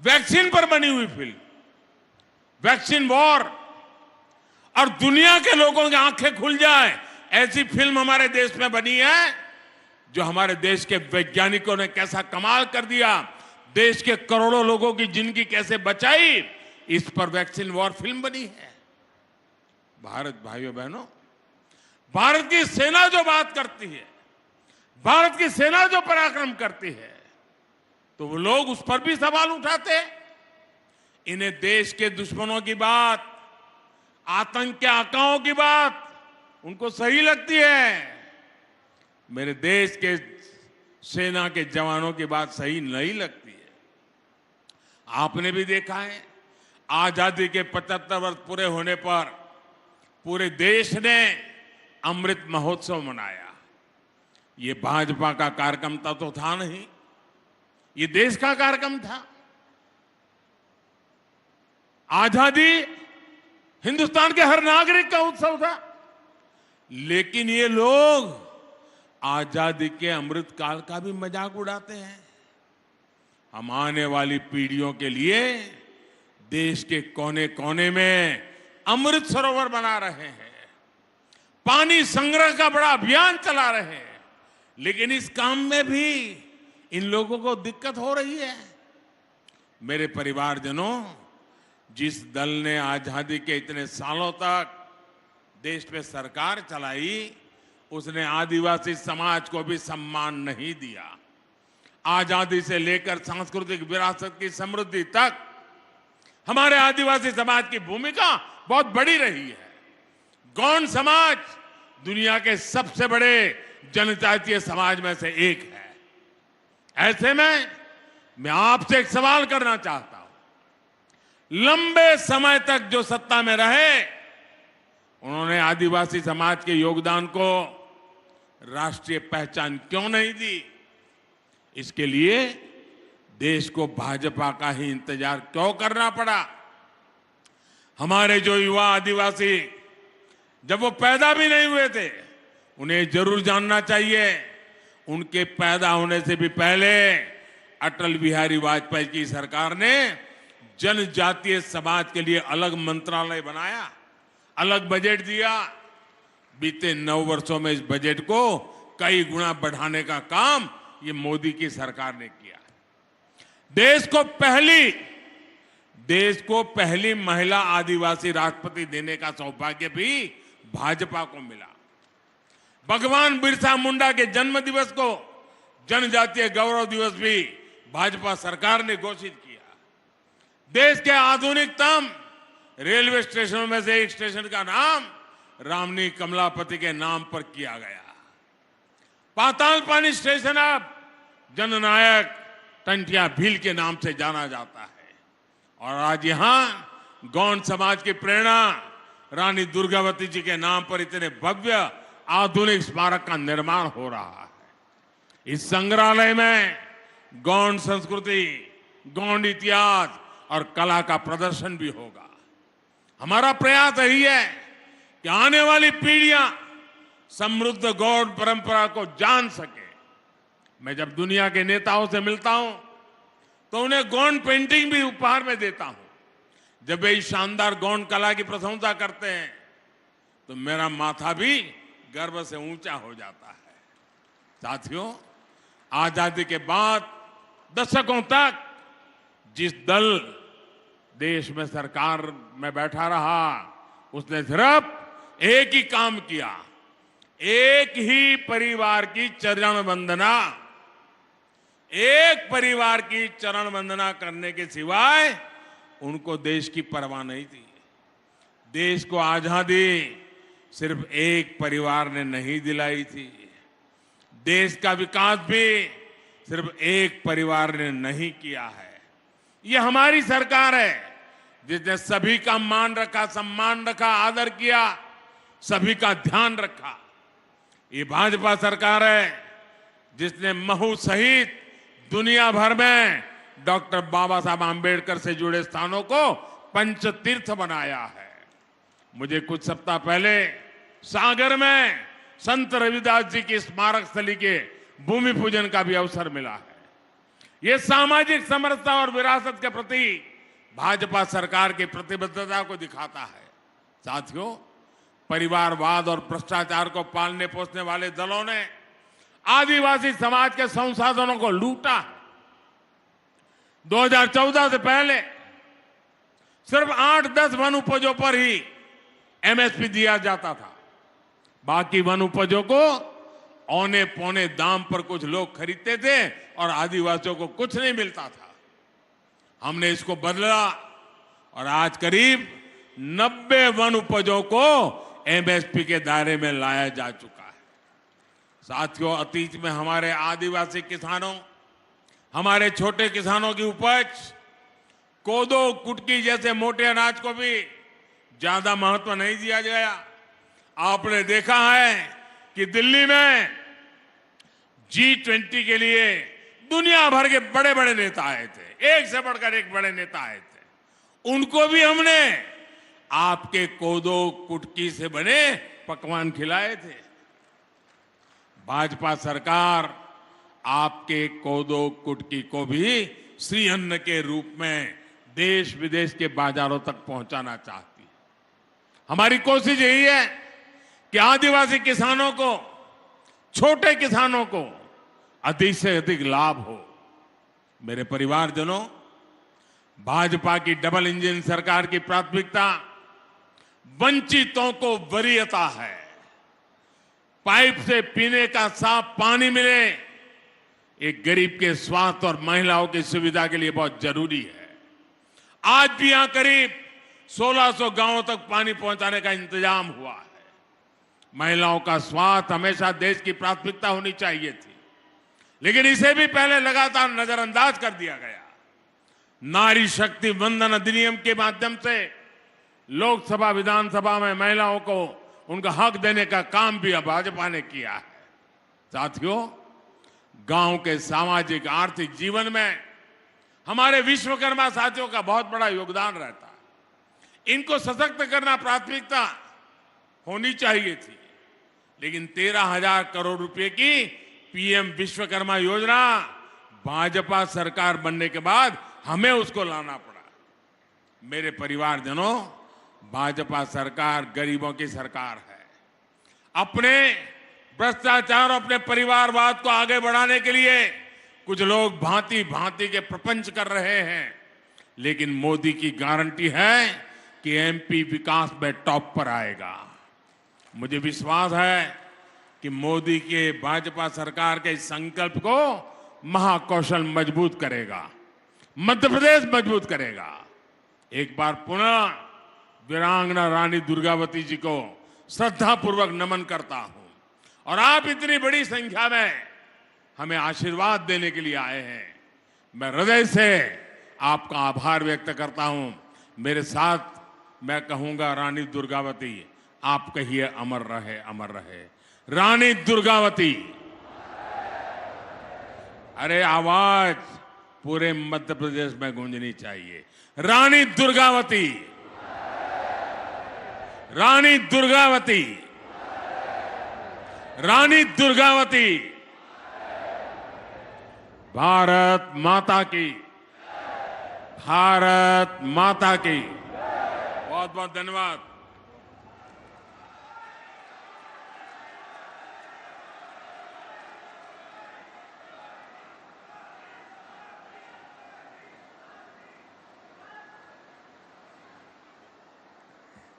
वैक्सीन पर बनी हुई फिल्म, वैक्सीन वॉर, और दुनिया के लोगों की आंखें खुल जाए ऐसी फिल्म हमारे देश में बनी है, जो हमारे देश के वैज्ञानिकों ने कैसा कमाल कर दिया, देश के करोड़ों लोगों की जिंदगी कैसे बचाई, इस पर वैक्सीन वॉर फिल्म बनी है। भारत, भाइयों बहनों, भारत की सेना जो बात करती है, भारत की सेना जो पराक्रम करती है, तो वो लोग उस पर भी सवाल उठाते हैं। इन्हें देश के दुश्मनों की बात, आतंक के आकाओं की बात उनको सही लगती है, मेरे देश के सेना के जवानों की बात सही नहीं लगती है। आपने भी देखा है, आजादी के 75 वर्ष पूरे होने पर पूरे देश ने अमृत महोत्सव मनाया। ये भाजपा का कार्यक्रम तो था नहीं, ये देश का कार्यक्रम था। आजादी हिंदुस्तान के हर नागरिक का उत्सव था। लेकिन ये लोग आजादी के अमृत काल का भी मजाक उड़ाते हैं। हम आने वाली पीढ़ियों के लिए देश के कोने कोने में अमृत सरोवर बना रहे हैं, पानी संग्रह का बड़ा अभियान चला रहे हैं। लेकिन इस काम में भी इन लोगों को दिक्कत हो रही है। मेरे परिवारजनों, जिस दल ने आजादी के इतने सालों तक देश में सरकार चलाई, उसने आदिवासी समाज को भी सम्मान नहीं दिया। आजादी से लेकर सांस्कृतिक विरासत की समृद्धि तक हमारे आदिवासी समाज की भूमिका बहुत बड़ी रही है। गौंड समाज दुनिया के सबसे बड़े जनजातीय समाज में से एक है। ऐसे में मैं आपसे एक सवाल करना चाहता हूं। लंबे समय तक जो सत्ता में रहे, उन्होंने आदिवासी समाज के योगदान को राष्ट्रीय पहचान क्यों नहीं दी? इसके लिए देश को भाजपा का ही इंतजार क्यों करना पड़ा? हमारे जो युवा आदिवासी, जब वो पैदा भी नहीं हुए थे, उन्हें जरूर जानना चाहिए, उनके पैदा होने से भी पहले अटल बिहारी वाजपेयी की सरकार ने जनजातीय समाज के लिए अलग मंत्रालय बनाया, अलग बजट दिया। बीते 9 वर्षों में इस बजट को कई गुना बढ़ाने का काम ये मोदी की सरकार ने किया। देश को पहली महिला आदिवासी राष्ट्रपति देने का सौभाग्य भी भाजपा को मिला। भगवान बिरसा मुंडा के जन्म दिवस को जनजातीय गौरव दिवस भी भाजपा सरकार ने घोषित किया। देश के आधुनिकतम रेलवे स्टेशनों में से एक स्टेशन का नाम रामनी कमलापति के नाम पर किया गया। पातालपानी स्टेशन अब जननायक टंटिया भील के नाम से जाना जाता है। और आज यहां गौंड समाज की प्रेरणा रानी दुर्गावती जी के नाम पर इतने भव्य आधुनिक स्मारक का निर्माण हो रहा है। इस संग्रहालय में गौंड संस्कृति, गौंड इतिहास और कला का प्रदर्शन भी होगा। हमारा प्रयास यही है कि आने वाली पीढ़ियां समृद्ध गौंड परंपरा को जान सके। मैं जब दुनिया के नेताओं से मिलता हूं तो उन्हें गौंड पेंटिंग भी उपहार में देता हूं। जब वे इस शानदार गौंड कला की प्रशंसा करते हैं तो मेरा माथा भी गर्व से ऊंचा हो जाता है। साथियों, आजादी के बाद दशकों तक जिस दल देश में सरकार में बैठा रहा, उसने सिर्फ एक ही काम किया, एक ही परिवार की चरण वंदना, एक परिवार की चरण वंदना करने के सिवाय उनको देश की परवाह नहीं थी। देश को आजादी सिर्फ एक परिवार ने नहीं दिलाई थी। देश का विकास भी सिर्फ एक परिवार ने नहीं किया है। ये हमारी सरकार है जिसने सभी का मान रखा, सम्मान रखा, आदर किया, सभी का ध्यान रखा। ये भाजपा सरकार है जिसने महू सहित दुनिया भर में डॉक्टर बाबा साहब आंबेडकर से जुड़े स्थानों को पंच तीर्थ बनाया है। मुझे कुछ सप्ताह पहले सागर में संत रविदास जी की स्मारक स्थली के भूमि पूजन का भी अवसर मिला है। यह सामाजिक समरसता और विरासत के प्रति भाजपा सरकार की प्रतिबद्धता को दिखाता है। साथियों, परिवारवाद और भ्रष्टाचार को पालने पोसने वाले दलों ने आदिवासी समाज के संसाधनों को लूटा है। 2014 से पहले सिर्फ 8-10 वन उपजों पर ही एमएसपी दिया जाता था। बाकी वन उपजों को औने पौने दाम पर कुछ लोग खरीदते थे और आदिवासियों को कुछ नहीं मिलता था। हमने इसको बदला और आज करीब 90 वन उपजों को एमएसपी के दायरे में लाया जा चुका है। साथियों, अतीत में हमारे आदिवासी किसानों, हमारे छोटे किसानों की उपज कोदो, कुटकी जैसे मोटे अनाज को भी ज्यादा महत्व नहीं दिया गया। आपने देखा है कि दिल्ली में G20 के लिए दुनिया भर के बड़े बड़े नेता आए थे, एक से बढ़कर एक बड़े नेता आए थे। उनको भी हमने आपके कोदो कुटकी से बने पकवान खिलाए थे। भाजपा सरकार आपके कोदो कुटकी को भी श्री अन्न के रूप में देश विदेश के बाजारों तक पहुंचाना चाहती है। हमारी कोशिश यही है कि आदिवासी किसानों को, छोटे किसानों को अधिक से अधिक लाभ हो। मेरे परिवारजनों, भाजपा की डबल इंजन सरकार की प्राथमिकता वंचितों को वरीयता है। पाइप से पीने का साफ पानी मिले, एक गरीब के स्वास्थ्य और महिलाओं की सुविधा के लिए बहुत जरूरी है। आज भी यहां करीब 1600 गांवों तक पानी पहुंचाने का इंतजाम हुआ है। महिलाओं का स्वास्थ्य हमेशा देश की प्राथमिकता होनी चाहिए थी, लेकिन इसे भी पहले लगातार नजरअंदाज कर दिया गया। नारी शक्ति वंदन अधिनियम के माध्यम से लोकसभा विधानसभा में महिलाओं को उनका हक देने का काम भी भाजपा ने किया है। साथियों, गांव के सामाजिक आर्थिक जीवन में हमारे विश्वकर्मा साथियों का बहुत बड़ा योगदान रहता है। इनको सशक्त करना प्राथमिकता होनी चाहिए थी, लेकिन 13,000 करोड़ रुपए की पीएम विश्वकर्मा योजना भाजपा सरकार बनने के बाद हमें उसको लाना पड़ा। मेरे परिवारजनों, भाजपा सरकार गरीबों की सरकार है। अपने भ्रष्टाचार और अपने परिवारवाद को आगे बढ़ाने के लिए कुछ लोग भांति भांति के प्रपंच कर रहे हैं, लेकिन मोदी की गारंटी है कि एमपी विकास में टॉप पर आएगा। मुझे विश्वास है कि मोदी के भाजपा सरकार के इस संकल्प को महाकौशल मजबूत करेगा, मध्य प्रदेश मजबूत करेगा। एक बार पुनः वीरांगना रानी दुर्गावती जी को श्रद्धापूर्वक नमन करता हूं, और आप इतनी बड़ी संख्या में हमें आशीर्वाद देने के लिए आए हैं। मैं हृदय से आपका आभार व्यक्त करता हूं। मेरे साथ मैं कहूंगा, रानी दुर्गावती, आप कहिए अमर रहे, अमर रहे। रानी दुर्गावती। अरे आवाज पूरे मध्य प्रदेश में गूंजनी चाहिए। रानी दुर्गावती, रानी दुर्गावती, रानी दुर्गावती। भारत माता की, भारत माता की। बहुत बहुत धन्यवाद।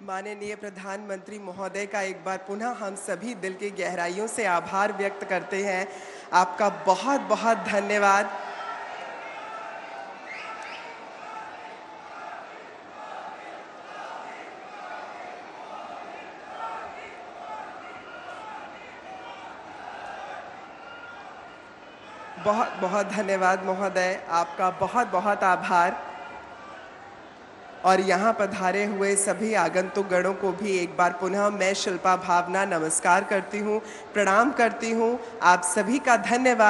माननीय प्रधानमंत्री महोदय का एक बार पुनः हम सभी दिल की गहराइयों से आभार व्यक्त करते हैं। आपका बहुत बहुत धन्यवाद। बहुत बहुत धन्यवाद महोदय, आपका बहुत बहुत आभार। और यहाँ पधारे हुए सभी आगंतुक गणों को भी एक बार पुनः मैं शिल्पा भावना नमस्कार करती हूँ, प्रणाम करती हूँ। आप सभी का धन्यवाद।